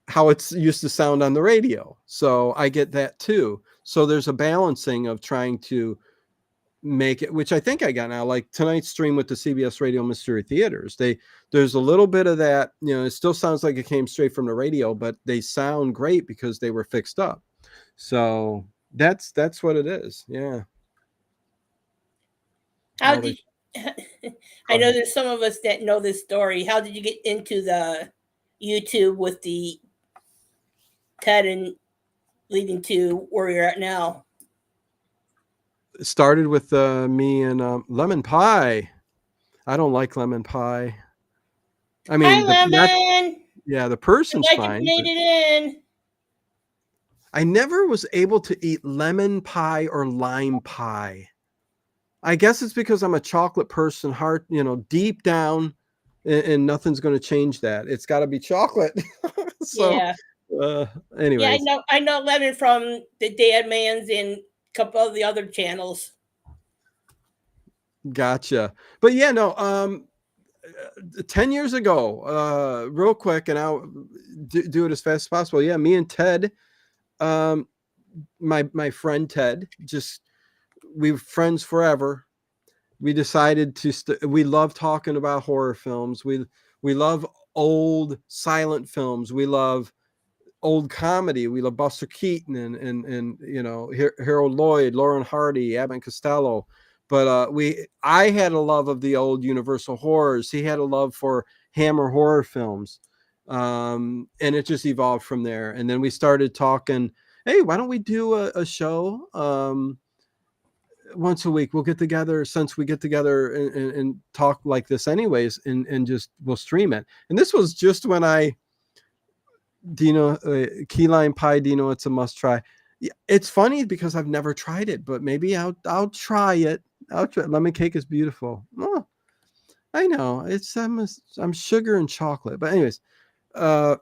how it's used to sound on the radio. So I get that too. So there's a balancing of trying to make it, which I think I got now, like tonight's stream with the CBS Radio Mystery Theaters. There's a little bit of that, it still sounds like it came straight from the radio, but they sound great because they were fixed up. So that's what it is. Yeah. How did I know there's some of us that know this story. How did you get into the YouTube with the Ted and leading to where you're at now? It started with me and lemon pie. I don't like lemon pie. I mean, Hi, Lemon. The person's fine. Made it in. I never was able to eat lemon pie or lime pie. I guess it's because I'm a chocolate person, heart, deep down, and nothing's going to change that. It's got to be chocolate. So, yeah. Anyways. Yeah, I know Lemon from the Dad Mans and a couple of the other channels. Gotcha. But yeah, no, 10 years ago, real quick, and I'll do it as fast as possible. Yeah, me and Ted, my friend Ted, we were friends forever. We decided we love talking about horror films. We love old silent films. We love old comedy. We love Buster Keaton and Harold Lloyd, Lauren Hardy, Abbott and Costello. But I had a love of the old Universal horrors. He had a love for Hammer horror films. And it just evolved from there. And then we started talking, hey, why don't we do a show once a week? We'll get together, since we get together and talk like this anyways, and just we'll stream it. And this was just when key lime pie, Dino, it's a must try. It's funny because I've never tried it, but maybe I'll try it. Lemon cake is beautiful. Oh, I know I'm sugar and chocolate, but anyways, so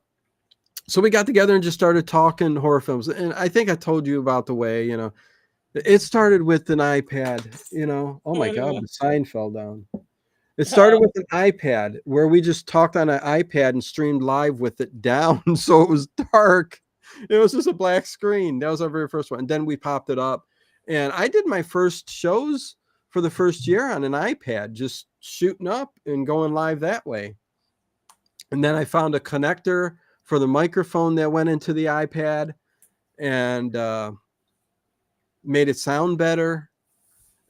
we got together and just started talking horror films. And I think I told you about the way, it started with an iPad, oh my God, the sign fell down. It started with an iPad where we just talked on an iPad and streamed live with it down. So it was dark. It was just a black screen. That was our very first one. And then we popped it up. And I did my first shows for the first year on an iPad, just shooting up and going live that way. And then I found a connector for the microphone that went into the iPad and made it sound better.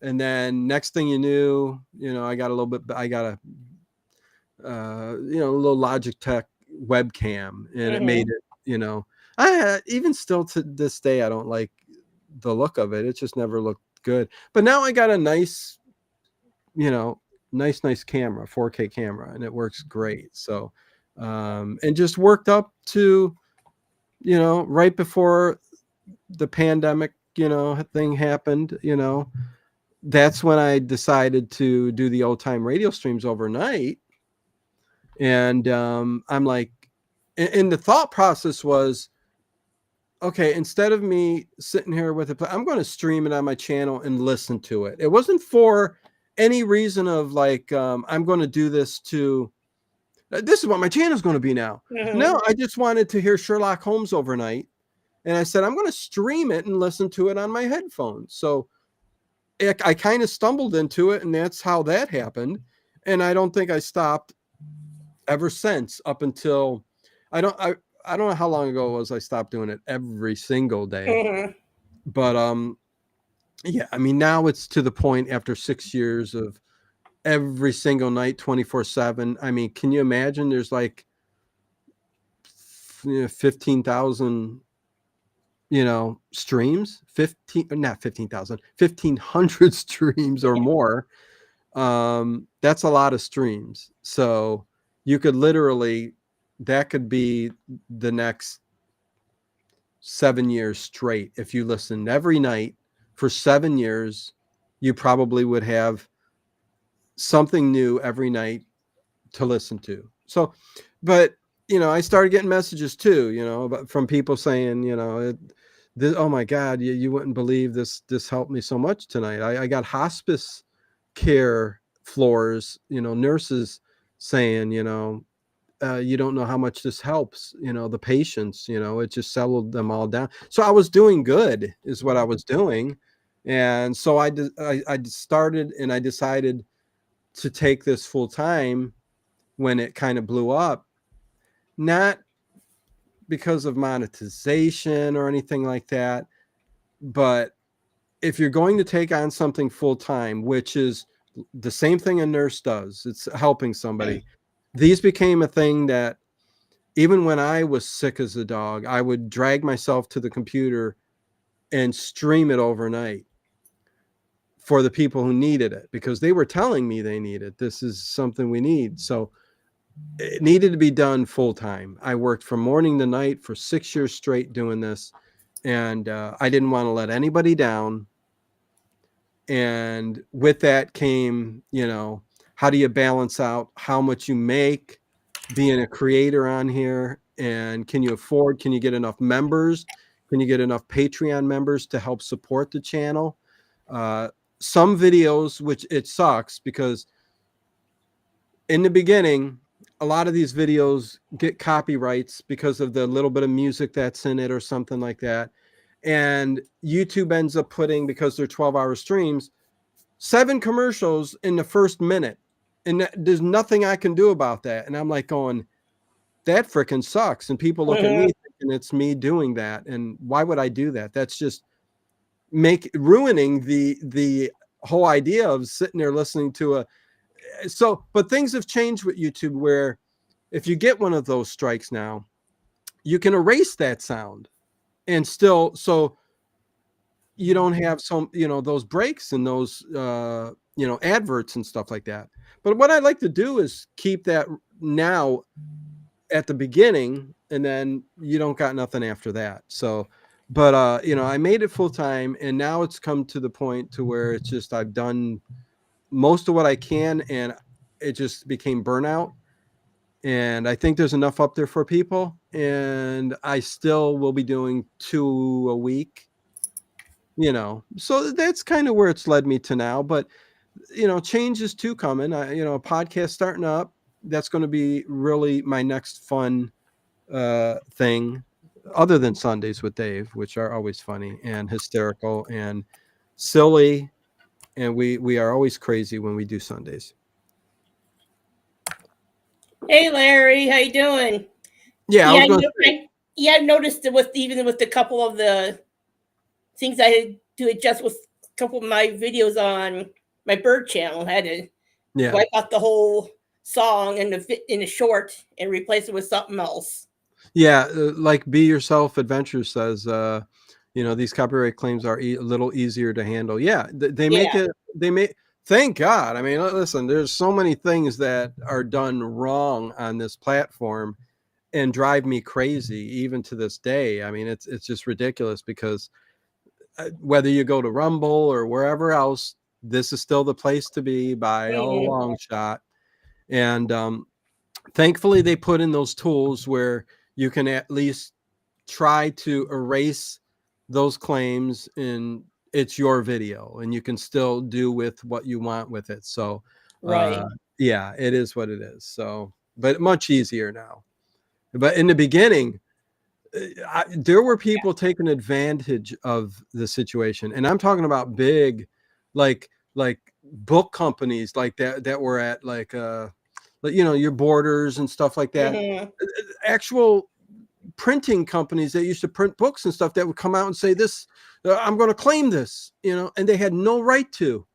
And then next thing you knew, I got a little Logitech webcam, and it made it, even still to this day, I don't like the look of it. It just never looked good. But now I got a nice camera, 4K camera, and it works great. So, and just worked up to, right before the pandemic, thing happened, that's when I decided to do the old time radio streams overnight. And I'm like, and the thought process was, okay, instead of me sitting here with it, I'm going to stream it on my channel and listen to it. It wasn't for any reason of like, I'm going to do this this is what my channel is going to be now. No, I just wanted to hear Sherlock Holmes overnight. And I said, I'm going to stream it and listen to it on my headphones. So I kind of stumbled into it, and that's how that happened. And I don't think I stopped ever since, up until I don't know how long ago it was I stopped doing it every single day. But yeah, I mean, now it's to the point after 6 years of every single night, 24/7. I mean, can you imagine? There's like 15,000, streams, 1,500 streams or more. That's a lot of streams. So you could literally, that could be the next 7 years straight. If you listened every night for 7 years, you probably would have something new every night to listen to. So, but I started getting messages too, from people saying, oh my God, you wouldn't believe this helped me so much tonight. I got hospice care floors, nurses saying, you don't know how much this helps, the patients, it just settled them all down. So I was doing good is what I was doing. And so I started, and I decided to take this full time when it kind of blew up, not because of monetization or anything like that, but if you're going to take on something full time, which is the same thing a nurse does, it's helping somebody. These became a thing that even when I was sick as a dog, I would drag myself to the computer and stream it overnight for the people who needed it, because they were telling me they need it. This is something we need. So it needed to be done full time. I worked from morning to night for 6 years straight doing this. And I didn't want to let anybody down. And with that came, how do you balance out how much you make being a creator on here? And can you get enough members? Can you get enough Patreon members to help support the channel? Some videos, which it sucks because in the beginning, a lot of these videos get copyrights because of the little bit of music that's in it or something like that. And YouTube ends up putting, because they're 12-hour streams, 7 commercials in the first minute. And there's nothing I can do about that. And I'm like going, that freaking sucks. And people look at me thinking it's me doing that. And why would I do that? That's just ruining the whole idea of sitting there listening to but things have changed with YouTube, where if you get one of those strikes now, you can erase that sound and still, so you don't have those breaks and those, adverts and stuff like that. But what I like to do is keep that now at the beginning, and then you don't got nothing after that. So, but, I made it full time, and now it's come to the point to where it's just, I've done most of what I can, and it just became burnout. And I think there's enough up there for people, and I still will be doing 2 a week, so that's kind of where it's led me to now. But, change is too coming. A podcast starting up, that's going to be really my next fun thing, other than Sundays with Dave, which are always funny and hysterical and silly. And we are always crazy when we do Sundays. Hey, Larry, how you doing? Yeah, I've noticed that with the couple of the things I do adjust with a couple of my videos on my bird channel, I had to wipe out the whole song in a short and replace it with something else. Yeah, like Be Yourself Adventure says, these copyright claims are a little easier to handle. Yeah, they make it. Thank God. I mean, listen, there's so many things that are done wrong on this platform and drive me crazy even to this day. I mean, it's just ridiculous, because whether you go to Rumble or wherever else, this is still the place to be by a long shot. And thankfully, they put in those tools where you can at least try to erase those claims, and it's your video and you can still do with what you want with it. So, yeah, it is what it is. So, but much easier now. But in the beginning, there were people taking advantage of the situation, and I'm talking about big, like book companies like that were at your Borders and stuff like that. Actual printing companies that used to print books and stuff that would come out and say this, I'm going to claim this, and they had no right to.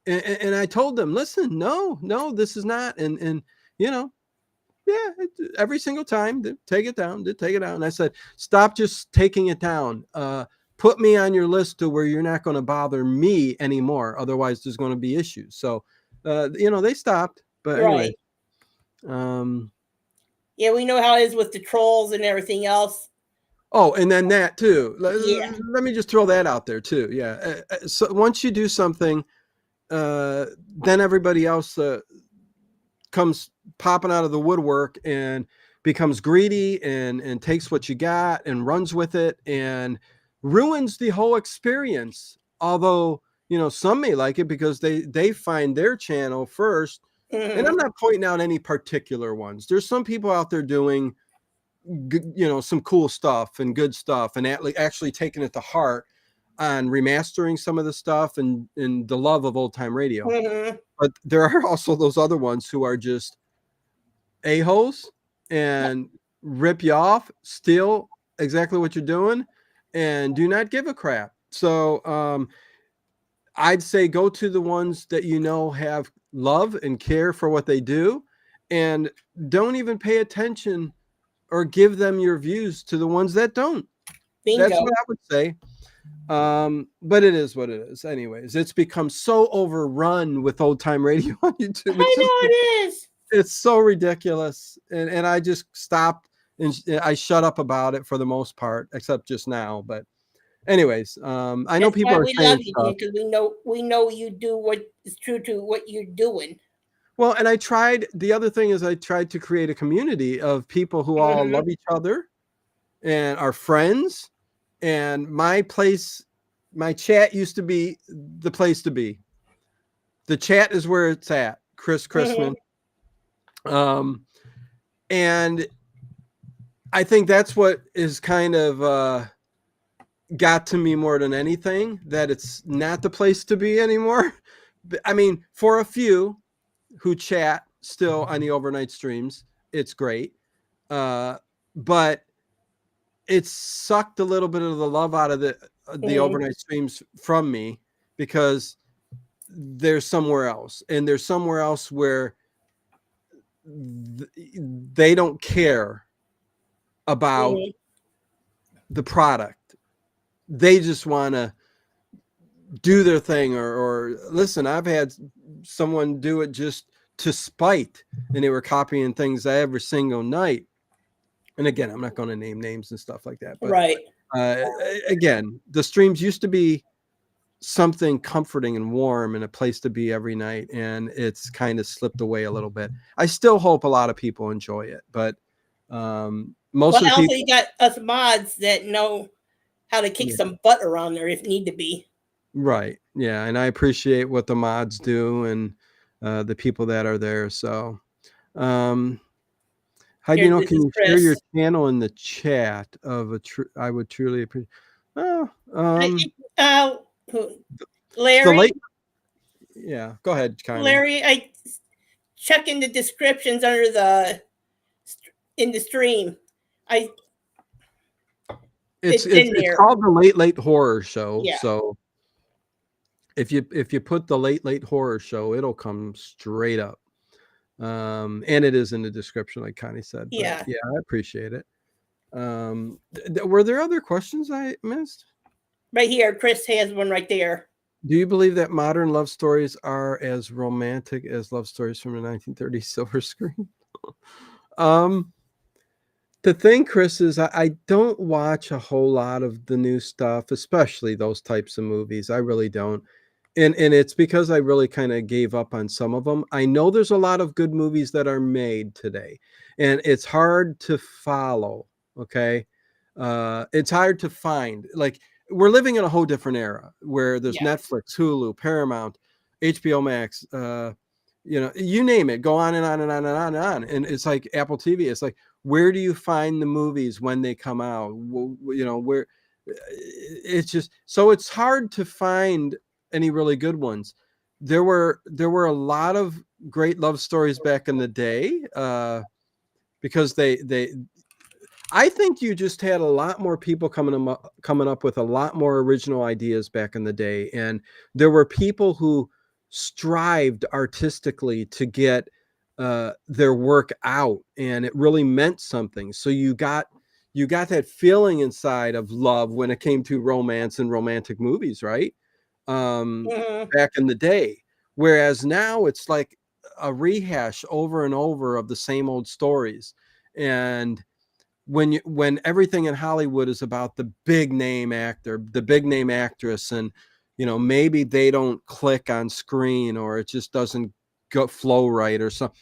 And I told them, listen, no, this is not. And Yeah, every single time, take it down, take it down. And I said, stop just taking it down. Put me on your list to where you're not going to bother me anymore. Otherwise, there's going to be issues. So, they stopped. But anyway, Right. Yeah, we know how it is with the trolls and everything else. oh, and then that too. Yeah. Let me just throw that out there too. Yeah. So once you do something, then everybody else comes popping out of the woodwork and becomes greedy and takes what you got and runs with it and ruins the whole experience. Although, some may like it because they find their channel first. And I'm not pointing out any particular ones. There's some people out there doing some cool stuff and good stuff and actually taking it to heart on remastering some of the stuff and the love of old time radio. But there are also those other ones who are just a-holes and rip you off, steal exactly what you're doing, and do not give a crap. So I'd say go to the ones that have love and care for what they do, and don't even pay attention or give them your views to the ones that don't. Bingo. That's what I would say. But it is what it is. Anyways, it's become so overrun with old time radio on YouTube. I know it is. It's so ridiculous. And I just stopped and I shut up about it for the most part, except just now. But anyways, I know people are saying stuff. Because we know you do what is true to what you're doing. Well, and the other thing is I tried to create a community of people who all love each other and are friends. And my chat used to be the place to be. The chat is where it's at, Chris Chrisman. And I think that's what is kind of got to me more than anything, that it's not the place to be anymore. I mean, for a few who chat still on the overnight streams, it's great. But it sucked a little bit of the love out of the overnight streams from me, because there's somewhere else, and there's somewhere else where they don't care about the product. They just want to do their thing or listen. I've had someone do it just to spite, and they were copying things every single night. And again, I'm not going to name names and stuff like that. But, right. Again, the streams used to be something comforting and warm and a place to be every night. And it's kind of slipped away a little bit. I still hope a lot of people enjoy it. But most of the people... you got us mods that know how to kick some butt around there if need to be. Right. Yeah. And I appreciate what the mods do and the people that are there. So... how do you know? Can you share your channel in the chat of I would truly appreciate. Larry. Yeah, go ahead, Connie. Larry, I check in the descriptions under in the stream. It's called the Late Horror Show. Yeah. So if you put the Late Horror Show, it'll come straight up. And it is in the description, like Connie said. But yeah, I appreciate it. Were there other questions I missed? Right here, Chris has one right there. Do you believe that modern love stories are as romantic as love stories from the 1930s silver screen? The thing, Chris, is I don't watch a whole lot of the new stuff, especially those types of movies. I really don't. And it's because I really kind of gave up on some of them. I know there's a lot of good movies that are made today, and it's hard to follow. Okay. It's hard to find. Like, we're living in a whole different era where there's Netflix, Hulu, Paramount, HBO Max, you name it, go on and on and on and on and on. And it's like Apple TV. It's like, where do you find the movies when they come out? Where it's just, so it's hard to find any really good ones. There were a lot of great love stories back in the day, because I think you just had a lot more people coming up with a lot more original ideas back in the day. And there were people who strived artistically to get their work out, and it really meant something. So you got that feeling inside of love when it came to romance and romantic movies, right? Back in the day. Whereas now it's like a rehash over and over of the same old stories. And when everything in Hollywood is about the big name actor, the big name actress, and maybe they don't click on screen, or it just doesn't go flow right or something.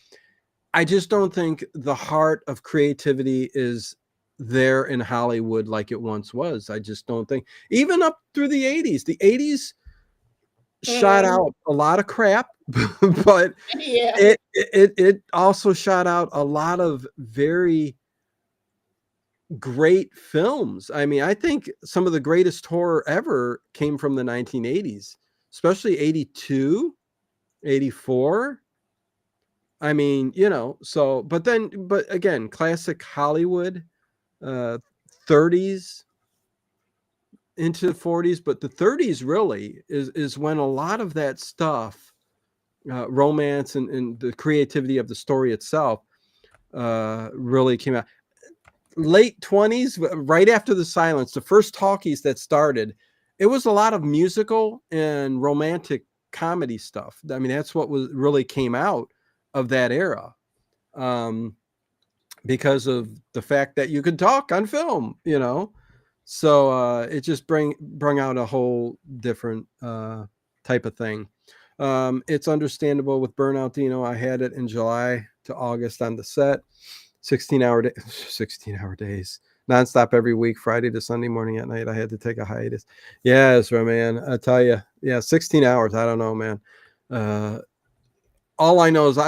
I just don't think the heart of creativity is there in Hollywood like it once was. I just don't think, even up through the 80s. The 80s shot out a lot of crap, but Yeah. it also shot out a lot of very great films. I mean, I think some of the greatest horror ever came from the 1980s, especially 82, 84. I mean, but again, classic Hollywood, 30s into the 40s, but the 30s really is when a lot of that stuff, romance and the creativity of the story itself, really came out. Late 20s, right after the silence, the first talkies that started, it was a lot of musical and romantic comedy stuff. I mean, that's what really came out of that era, because of the fact that you could talk on film, so it just bring out a whole different type of thing. It's understandable with burnout, Dino. I had it in July to August on the set. 16-hour days, nonstop every week, Friday to Sunday morning at night. I had to take a hiatus. Yes, man. I tell you, yeah, 16 hours. I don't know, man. All I know is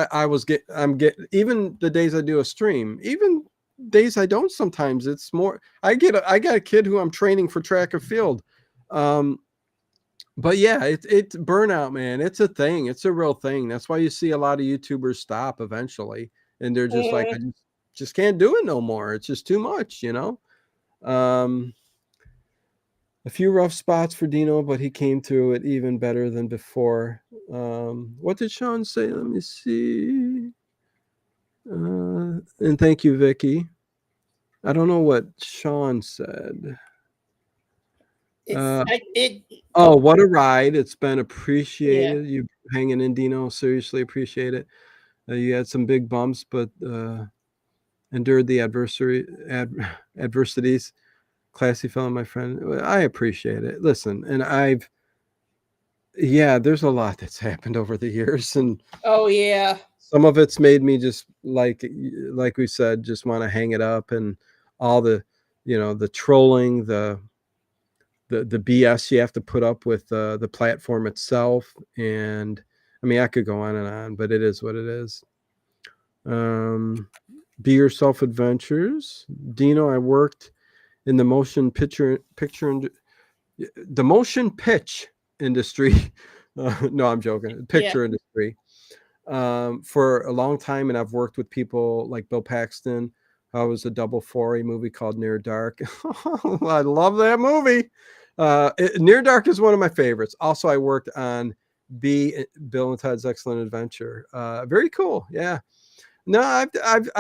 I'm getting, even the days I do a stream, even days I don't, sometimes it's more. I got a kid who I'm training for track and field. But yeah, it's burnout, man. It's a thing. It's a real thing. That's why you see a lot of YouTubers stop eventually, and they're just like, I just can't do it no more. It's just too much, A few rough spots for Dino, but he came through it even better than before. What did Sean say? Let me see. And thank you, Vicky. I don't know what Sean said. Oh, what a ride. It's been appreciated. You hanging in, Dino. Seriously appreciate it. You had some big bumps, but endured the adversities. Classy fellow, my friend. I appreciate it. Listen, and there's a lot that's happened over the years, and some of it's made me just like we said, just want to hang it up, and all the the trolling, the BS you have to put up with the platform itself. And I mean, I could go on and on, but it is what it is. Be Yourself Adventures. Dino, I worked in the motion pitch industry. No, I'm joking. Picture industry. For a long time, and I've worked with people like Bill Paxton. I was a double 4A movie called Near Dark. I love that movie. Near Dark is one of my favorites. Also, I worked on Bill and Ted's Excellent Adventure. Very cool. Yeah. No, I've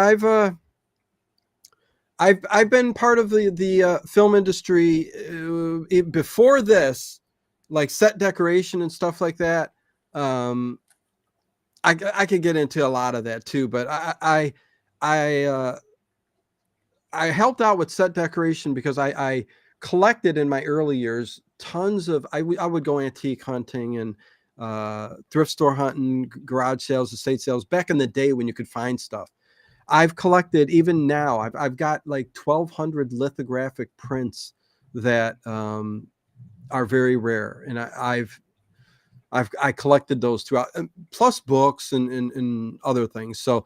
been part of the film industry before this, like set decoration and stuff like that. I could get into a lot of that too, but I helped out with set decoration because I collected in my early years tons of. I would go antique hunting and thrift store hunting, garage sales, estate sales back in the day when you could find stuff. I've collected, even now, I've got like 1,200 lithographic prints that are very rare, and I collected those throughout, plus books and other things. So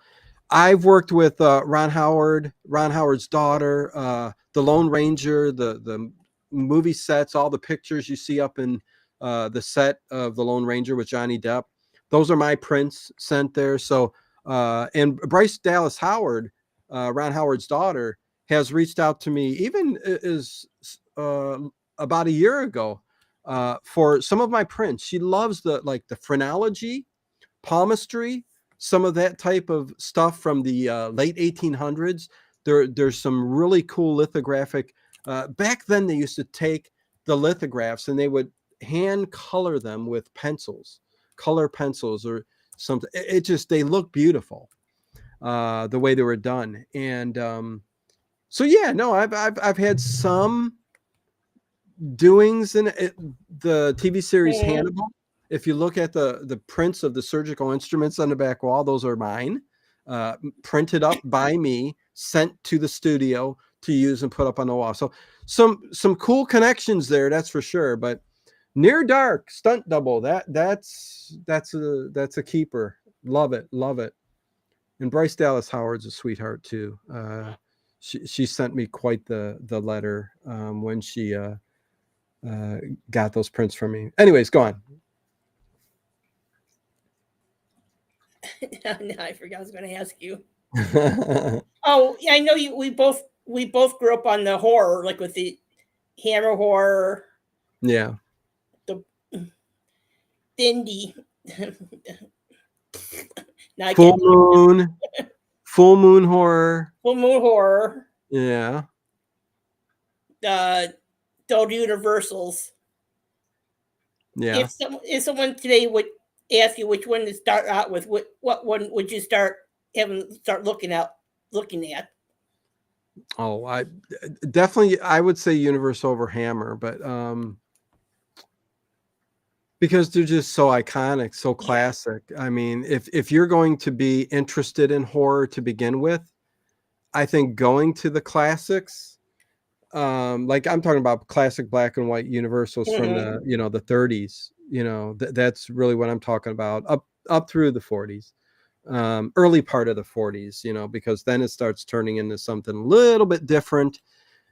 I've worked with Ron Howard's daughter, the Lone Ranger, the movie sets, all the pictures you see up in the set of the Lone Ranger with Johnny Depp. Those are my prints sent there. So and Bryce Dallas Howard, Ron Howard's daughter, has reached out to me even as about a year ago for some of my prints. She loves the phrenology, palmistry, some of that type of stuff from the late 1800s. There's some really cool lithographic. Back then, they used to take the lithographs and they would hand color them with pencils, color pencils or something. It just, they look beautiful the way they were done. And so yeah, no, I've had some doings in it. The TV series Hannibal. If you look at the prints of the surgical instruments on the back wall, those are mine, printed up by me, sent to the studio to use and put up on the wall. So some cool connections there, that's for sure. But Near Dark stunt double, that's a keeper. Love it. And Bryce Dallas Howard's a sweetheart too. She sent me quite the letter when she got those prints from me. Anyways, go on. No, I forgot I was going to ask you. Oh, yeah, I know you. We both grew up on the horror, like with the Hammer horror. Yeah. The Dindy. Full moon. Full moon horror. Full moon horror. Yeah. The Universals. Yeah. If someone today would ask you which one to start out with, what one would you start looking at? Oh, I definitely, I would say Universal over Hammer, but because they're just so iconic, so classic. Yeah. I mean, if you're going to be interested in horror to begin with, I think going to the classics, like I'm talking about classic black and white Universals from the the 30s. That's really what I'm talking about, up through the 40s. Early part of the 40s, because then it starts turning into something a little bit different.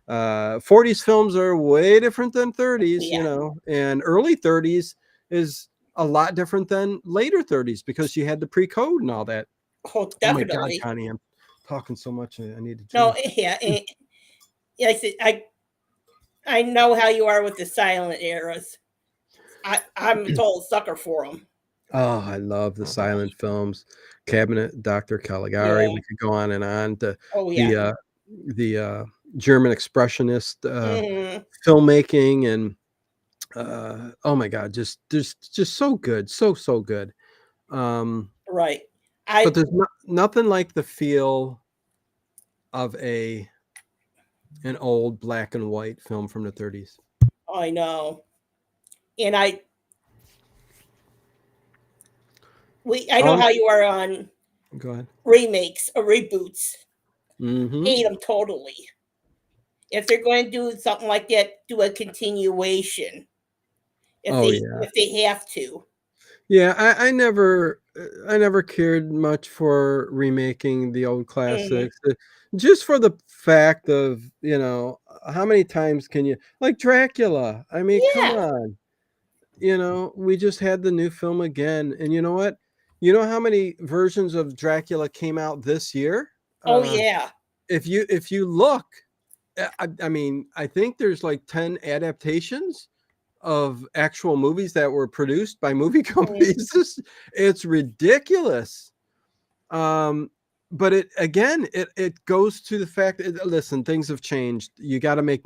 40s films are way different than 30s, and early 30s is a lot different than later 30s because you had the pre-code and all that. Oh, definitely. Oh my God, Connie, I'm talking so much. I need to drink. No, yeah. I said, I know how you are with the silent eras. I'm a total sucker for them. Oh, I love the silent films. Cabinet, Dr. Caligari. Yeah. We could go on and on. The German expressionist filmmaking and oh my God, just so good, so good. Right. But there's nothing like the feel of an old black and white film from the 30s. I know, and I know how you are on. Go ahead. Remakes or reboots. Mm-hmm. Hate them totally. If they're going to do something like that, do a continuation. If they have to. Yeah, I never cared much for remaking the old classics, just for the fact of how many times can you, like Dracula? I mean, come on, we just had the new film again, and you know what? You know how many versions of Dracula came out this year? Oh yeah. If you look, I mean, I think there's like 10 adaptations of actual movies that were produced by movie companies. It's ridiculous. But it goes to the fact that, listen, things have changed. You got to make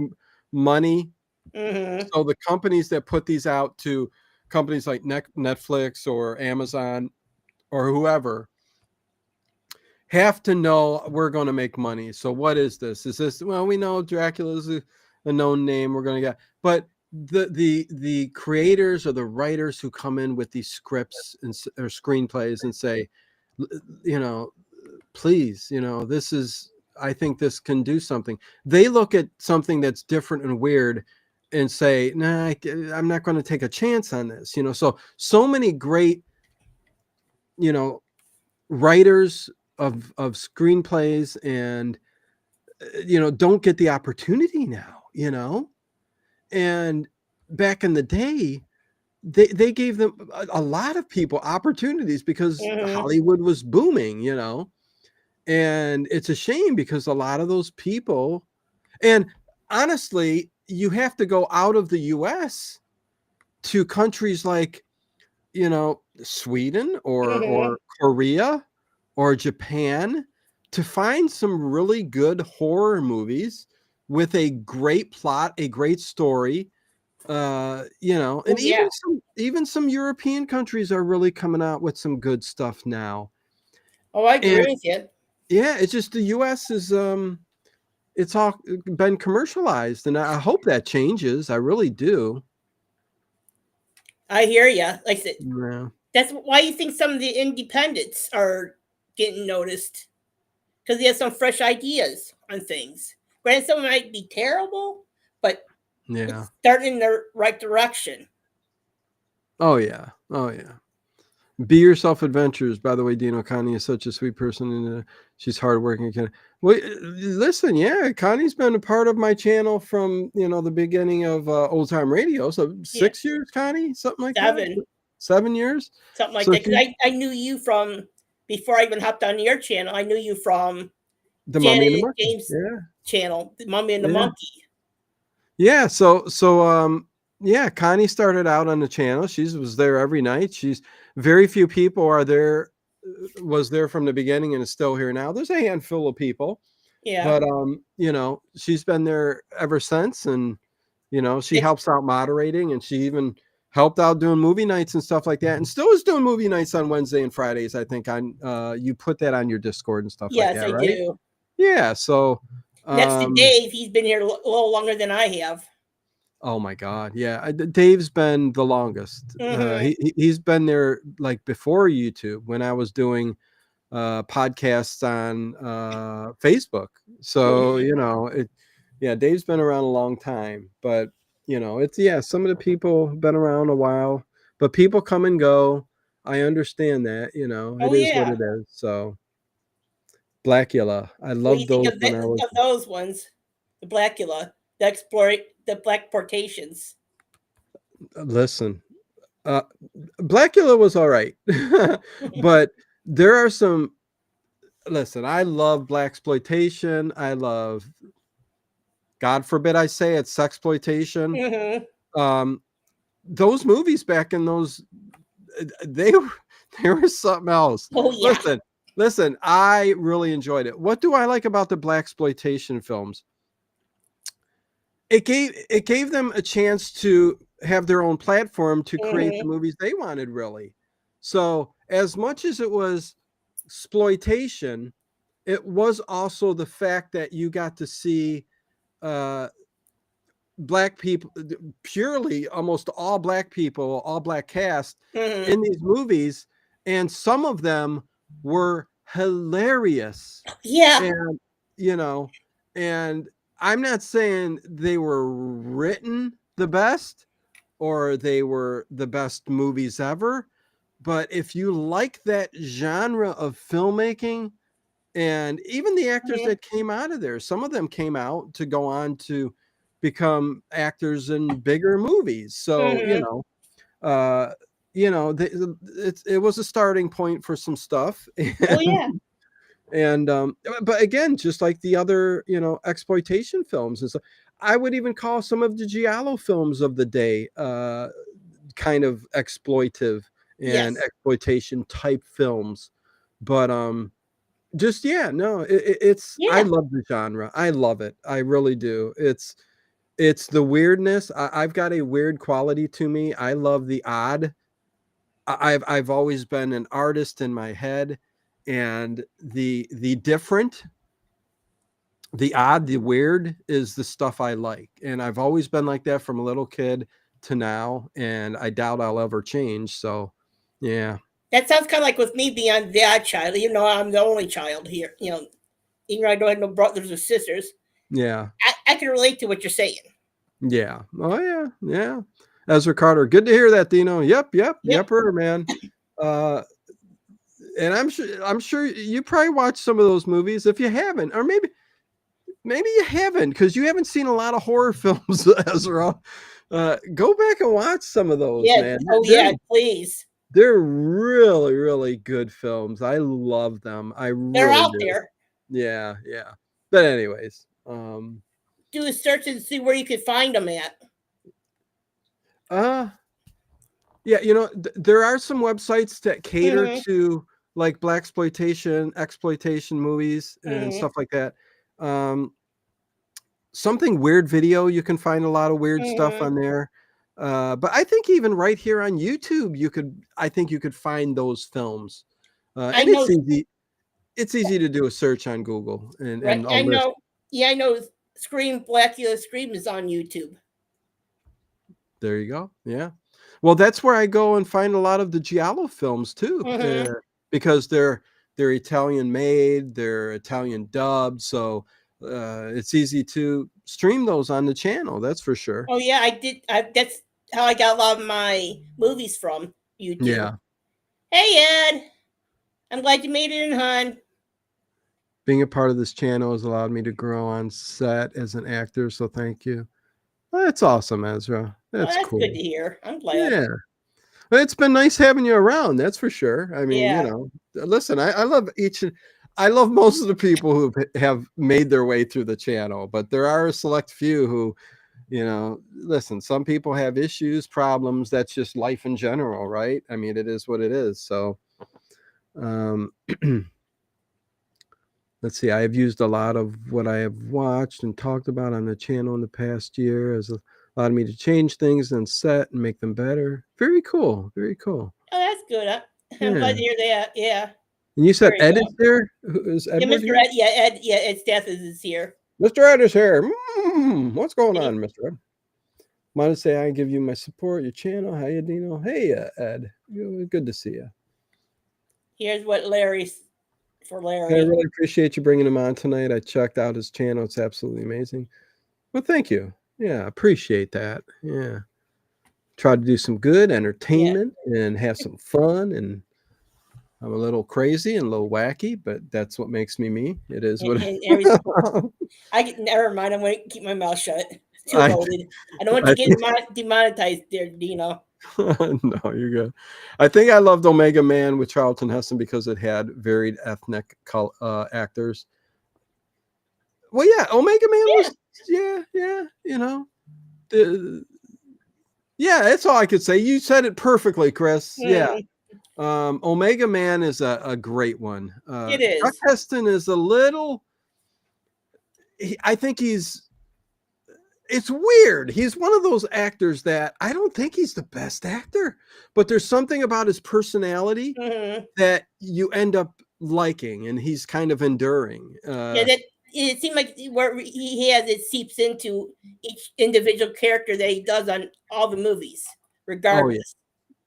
money. So the companies that put these out to companies like Netflix or Amazon or whoever have to know we're going to make money. So what is this? Is this, well, we know Dracula is a known name. We're going to get, but the creators or the writers who come in with these scripts or screenplays and say, please, this is, I think this can do something. They look at something that's different and weird and say, nah, I'm not going to take a chance on this. So many great, writers of screenplays and, don't get the opportunity now, and back in the day, they gave them a lot of people opportunities because Hollywood was booming, and it's a shame because a lot of those people, and honestly, you have to go out of the US to countries like, Sweden or Korea or Japan to find some really good horror movies with a great plot, a great story. You know, and yeah. even some European countries are really coming out with some good stuff now. Oh, I agree And with you. yeah, it's just the US is it's all been commercialized, and I hope that changes. I really do. I hear you. Like I said, Yeah. that's why you think some of the independents are getting noticed, because they have some fresh ideas on things. Granted, some might be terrible, but Yeah. it's starting in the right direction. Oh yeah. Oh yeah. Be Yourself Adventures. By the way, Dino, Connie is such a sweet person, and she's hardworking. Well, listen, yeah, Connie's been a part of my channel from the beginning of Old Time Radio. So Yeah, 6 years, Connie, something like that. 7, 7 years, something like so that. Because I knew you from before I even hopped on your channel. I knew you from the Mummy Janet and the and Monkey. James' Yeah, channel, the Mummy and the yeah, Monkey. yeah. Yeah, Connie started out on the channel. She was there every night. She's very few people are there. Was there from the beginning and is still here now. There's a handful of people. Yeah, But she's been there ever since, and she it's, helps out moderating, and she even helped out doing movie nights and stuff like that, and still is doing movie nights on Wednesday and Fridays. I think on you put that on your Discord and stuff like yes, that, I right? do. Yeah. So, Next to Dave, he's been here a little longer than I have. oh my God, yeah, Dave's been the longest. Mm-hmm. He's been there like before YouTube when I was doing podcasts on Facebook. So, Mm-hmm. yeah, Dave's been around a long time, but some of the people have been around a while, but people come and go. I understand that, Oh it is what yeah. it is. So Blackula, I What do you loved think those of when I was, of those ones? The Blackula, the Blackportations. listen, uh, Blackula was all right, but there are some, listen, I love blaxploitation. I love, God forbid I say it, sexploitation. Mm-hmm. Um, those movies back in those, they were they were something else. Oh yeah. Listen, I really enjoyed it. What do I like about the blaxploitation films? It gave them a chance to have their own platform to create the Mm-hmm. movies they wanted, really. So as much as it was exploitation, it was also the fact that you got to see uh black people, purely almost all black people, all black cast Mm-hmm. in these movies, and some of them were hilarious. Yeah. And you know and I'm not saying they were written the best or they were the best movies ever, but if you like that genre of filmmaking, and even the actors Mm-hmm. that came out of there, some of them came out to go on to become actors in bigger movies. So, Mm-hmm. uh, it was a starting point for some stuff. Oh yeah. And but again, just like the other, exploitation films and stuff, I would even call some of the giallo films of the day kind of exploitive and Yes. exploitation type films. But just, yeah, no, it's, I Yeah. love the genre. I love it. I really do. It's the weirdness. I've got a weird quality to me. I love the odd. I've always been an artist in my head, and the different, the odd, the weird is the stuff I like. And I've always been like that from a little kid to now, and I doubt I'll ever change. So, yeah. That sounds kind of like with me being the odd child. You know, I'm the only child here. Even though I don't have no brothers or sisters, Yeah. I can relate to what you're saying. Yeah. Oh yeah. Yeah. Ezra Carter. Good to hear that, Dino. Yep. Yep. Yep. Yep. Man. Uh, and I'm sure you probably watched some of those movies if you haven't, or maybe you haven't because you haven't seen a lot of horror films, Ezra. Go back and watch some of those, Yeah. man. Oh They're yeah. Please. they're really, really good films. I love them. I They're really out do. there. Yeah. Yeah. But anyways, Do a search and see where you could find them at. uh, yeah, there are some websites that cater Mm-hmm. to like exploitation movies and stuff like that. Something weird video, you can find a lot of weird stuff on there. But I think even right here on YouTube, I think you could find those films. I And know, it's easy to do a search on Google right? and a I list. know. Yeah, I know. Blackula Scream is on YouTube. There you go. Yeah. Well, that's where I go and find a lot of the Giallo films too, because they're Italian made, they're Italian dubbed, so it's easy to stream those on the channel. That's for sure. Oh yeah, I did. That's how I got a lot of my movies from YouTube. Yeah. Hey Ed, I'm glad you made it in, hon. Being a part of this channel has allowed me to grow on set as an actor, so thank you. Well, that's awesome, Ezra. That's cool. Good to hear. I'm glad. Yeah. It's been nice having you around. That's for sure. I mean, Yeah. you know, listen, I love I love most of the people who have made their way through the channel, but there are a select few who, you know, listen, some people have issues, problems. That's just life in general, right? I mean, it is what it is. So, let's see. I have used a lot of what I have watched and talked about on the channel in the past year as allowed me to change things and set and make them better. Very cool. Very cool. Oh, that's good. I'm glad to hear that. Yeah. And you said Ed is there? Is Edward Mr. here? Ed, yeah, Ed, yeah, Ed Stathis is here. Mr. Ed is here. What's going on, Mr. Ed? Want to say I give you my support, your channel. How you doing? Hey, Ed. Good to see you. Here's what Larry's for Larry. I really appreciate you bringing him on tonight. I checked out his channel. It's absolutely amazing. Well, thank you. Yeah, appreciate that. Yeah. Try to do some good entertainment and have some fun, and I'm a little crazy and a little wacky, but that's what makes me me. It is what never mind. I'm going to keep my mouth shut. It's too loaded. I don't want to get demonetized there, Dino. No, you're good. I think I loved Omega Man with Charlton Heston because it had varied ethnic actors. Well, yeah, Omega Man was, you know, yeah, that's all I could say. You said it perfectly, Chris. Yeah. Omega Man is a great one. It is. Chuck Heston is a little, I think it's weird. He's one of those actors that I don't think he's the best actor, but there's something about his personality that you end up liking, and he's kind of enduring. It seems like where he has it seeps into each individual character that he does on all the movies, regardless.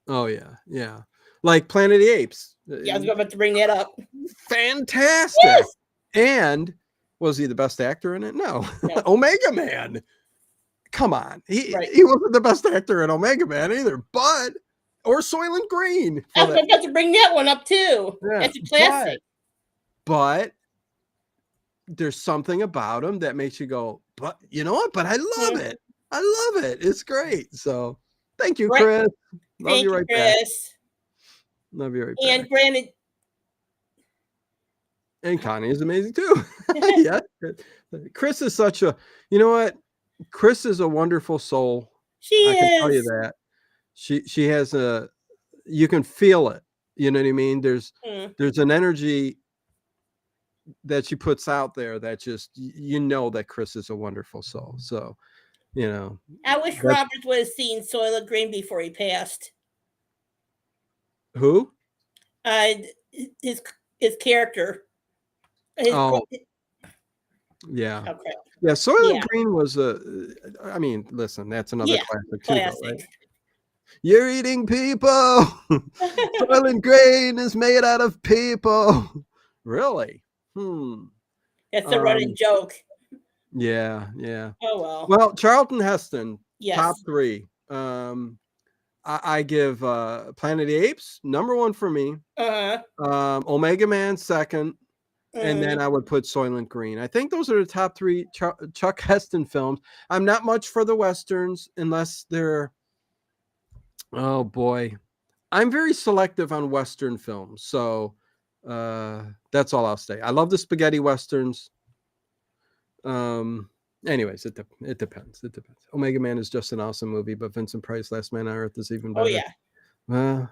Oh yeah. Like Planet of the Apes. Yeah, I was about to bring that up. Fantastic. Yes! And was he the best actor in it? No. Omega Man. Come on. He wasn't the best actor in Omega Man either, or Soylent Green. I was about to bring that one up too. Yeah, that's a classic. But there's something about him that makes you go, but you know what? But I love it. I love it. It's great. So thank you, Chris. Love you right back. Love you right back. And granted, and Connie is amazing too. Yeah. Chris is such a, you know what? Chris is a wonderful soul. I can tell you that. She has you can feel it. You know what I mean? There's an energy that she puts out there that just, you know, that Chris is a wonderful soul. So, you know. I wish Roberts would have seen Soylent Green before he passed. Who? His character. Yeah. Okay. Yeah, Soylent Green was I mean, listen, that's another classic too, though, right? You're eating people. Soylent Green is made out of people. Really? That's the running joke. Yeah. Oh well. Well, Charlton Heston, yes. top 3. I give Planet of the Apes #1 for me. Omega Man 2nd. And then I would put Soylent Green. I think those are the top 3 Chuck Heston films. I'm not much for the Westerns unless they're, oh boy. I'm very selective on Western films. So that's all I'll say. I love the spaghetti Westerns. Anyways, it depends. Omega Man is just an awesome movie, but Vincent Price, Last Man on Earth is even better. Oh, yeah.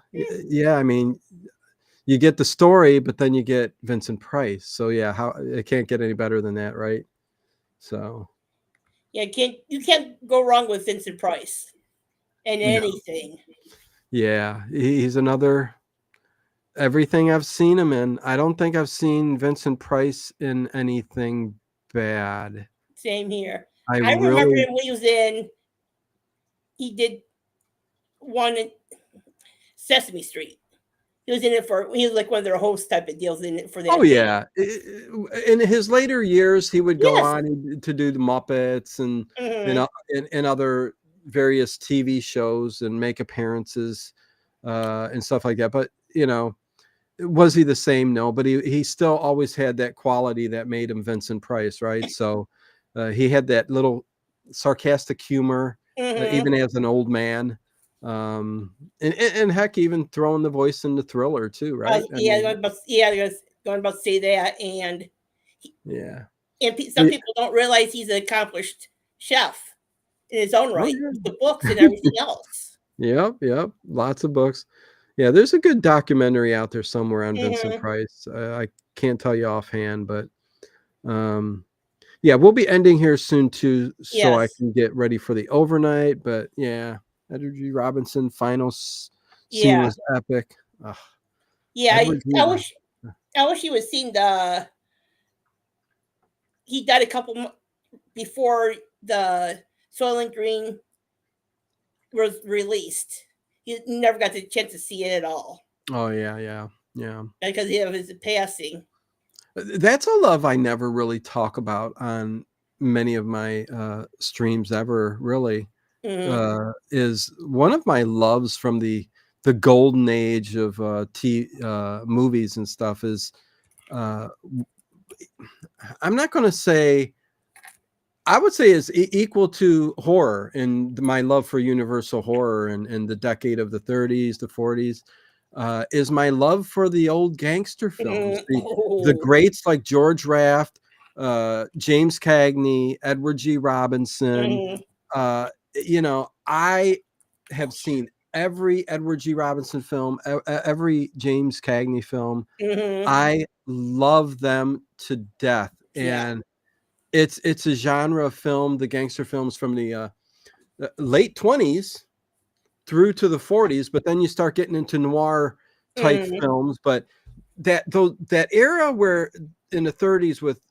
Yeah, I mean, you get the story, but then you get Vincent Price. So yeah, how it can't get any better than that, right? So Yeah, you can't go wrong with Vincent Price and no. anything. Yeah, he's another everything I've seen him in. I don't think I've seen Vincent Price in anything bad. Same here. I I remember really him when he was in. He did one in Sesame Street. He was in it for. He was like one of their host type of deals in it for Oh that thing. yeah. In his later years, he would go Yes. on to do the Muppets and Hmm. and other various TV shows and make appearances and stuff like that. But was he the same? No, but he still always had that quality that made him Vincent Price, right? So he had that little sarcastic humor, Hmm. even as an old man. And heck, even throwing the voice into Thriller too, right? I Yeah, mean, going about to say that, and yeah. some But people don't realize he's an accomplished chef in his own oh right, with the books and yeah. everything else. Yep. Lots of books. Yeah, there's a good documentary out there somewhere on Vincent Hmm. Price. I can't tell you offhand, but um, yeah, we'll be ending here soon too, so I Yes. can get ready for the overnight. But yeah, Edward G. Robinson final scene Yeah. was epic. Ugh, Yeah. Edward G. I wish. I wish he was seen the. He died a couple before the Soylent Green was released. You never got the chance to see it at all Oh yeah. because of his passing. That's a love I never really talk about on many of my streams ever. Really, Hmm. is one of my loves from the golden age of movies and stuff. Is uh, I'm not going to say. I would say is equal to horror and my love for universal horror and the decade of the 30s, the 40s, is my love for the old gangster films, the Oh. greats like George Raft, James Cagney, Edward G. Robinson. Hmm. I have seen every Edward G. Robinson film, every James Cagney film. Hmm. I love them to death, Yeah. and it's a genre of film, the gangster films from the late 20s through to the 40s, but then you start getting into noir type Hmm. films. But that era where in the 30s with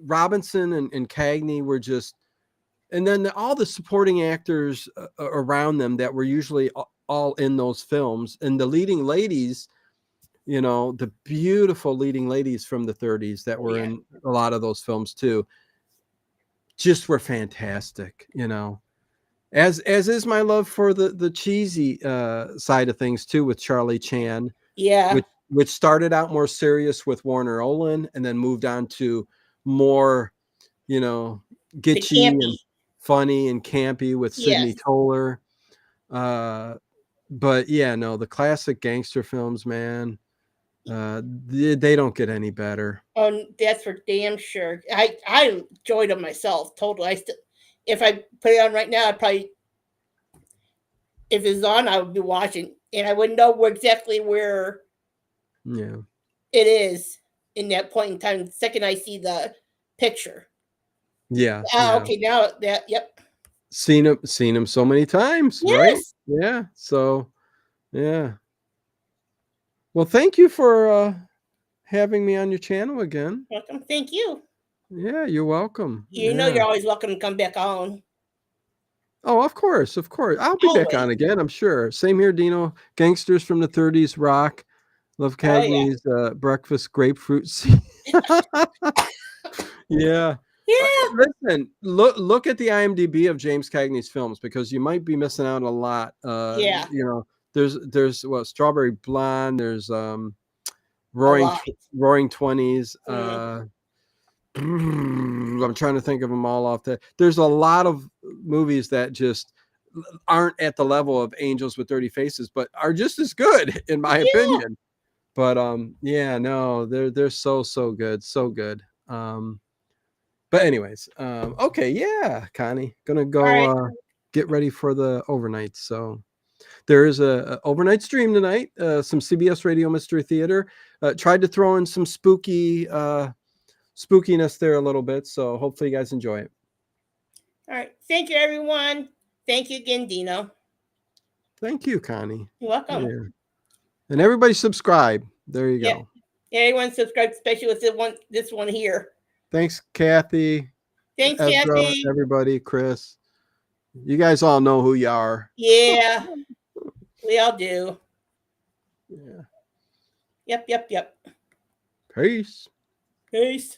Robinson and Cagney were just, and then all the supporting actors around them that were usually all in those films, and the leading ladies, the beautiful leading ladies from the 30s that Oh were yeah. in a lot of those films too, just were fantastic, as is my love for the cheesy side of things too, with Charlie Chan, Yeah. which started out more serious with Warner Olin and then moved on to more, you know The gitchy and campy. funny and campy with Sidney Yes. Toler. But yeah, no, the classic gangster films, man, they don't get any better. That's for damn sure. I enjoyed them myself. Totally. If I put it on right now, I probably, if it's on, I would be watching, and I wouldn't know exactly where Yeah, it is in that point in time. The second I see the picture. Ah, yeah. okay. Now that. Yep. Seen him so many times, right? Yes. Yeah. So yeah. Well, thank you for having me on your channel again. Welcome. Thank you. Yeah, you're welcome. You know you're Yeah. always welcome to come back on. Oh, of course, of course. I'll be back on Always. again, I'm sure. Same here, Dino. Gangsters from the 30s rock. Love Oh yeah. Cagney's breakfast grapefruit. Yeah. Yeah. Listen, look at the IMDb of James Cagney's films, because you might be missing out a lot. Yeah. There's Strawberry Blonde. There's A Roaring lot. Roaring Twenties. Mm. I'm trying to think of them all off there. There's a lot of movies that just aren't at the level of Angels with Dirty Faces, but are just as good in my Yeah. opinion. But yeah, no, they're so good, so good. But anyways, okay, yeah, Connie, gonna All go right. get ready for the overnight. So There is a overnight stream tonight. Some CBS Radio Mystery Theater. Tried to throw in some spookiness there a little bit. So hopefully you guys enjoy it. All right. Thank you, everyone. Thank you again, Dino. Thank you, Connie. You're welcome. Yeah. And everybody subscribe. There you go. Yeah, everyone subscribe, especially with this one here. Thanks, Kathy. Thanks, Ezra, Kathy. everybody, Chris. You guys all know who you are. Yeah, we all do. Yeah. Yep. Peace. Peace.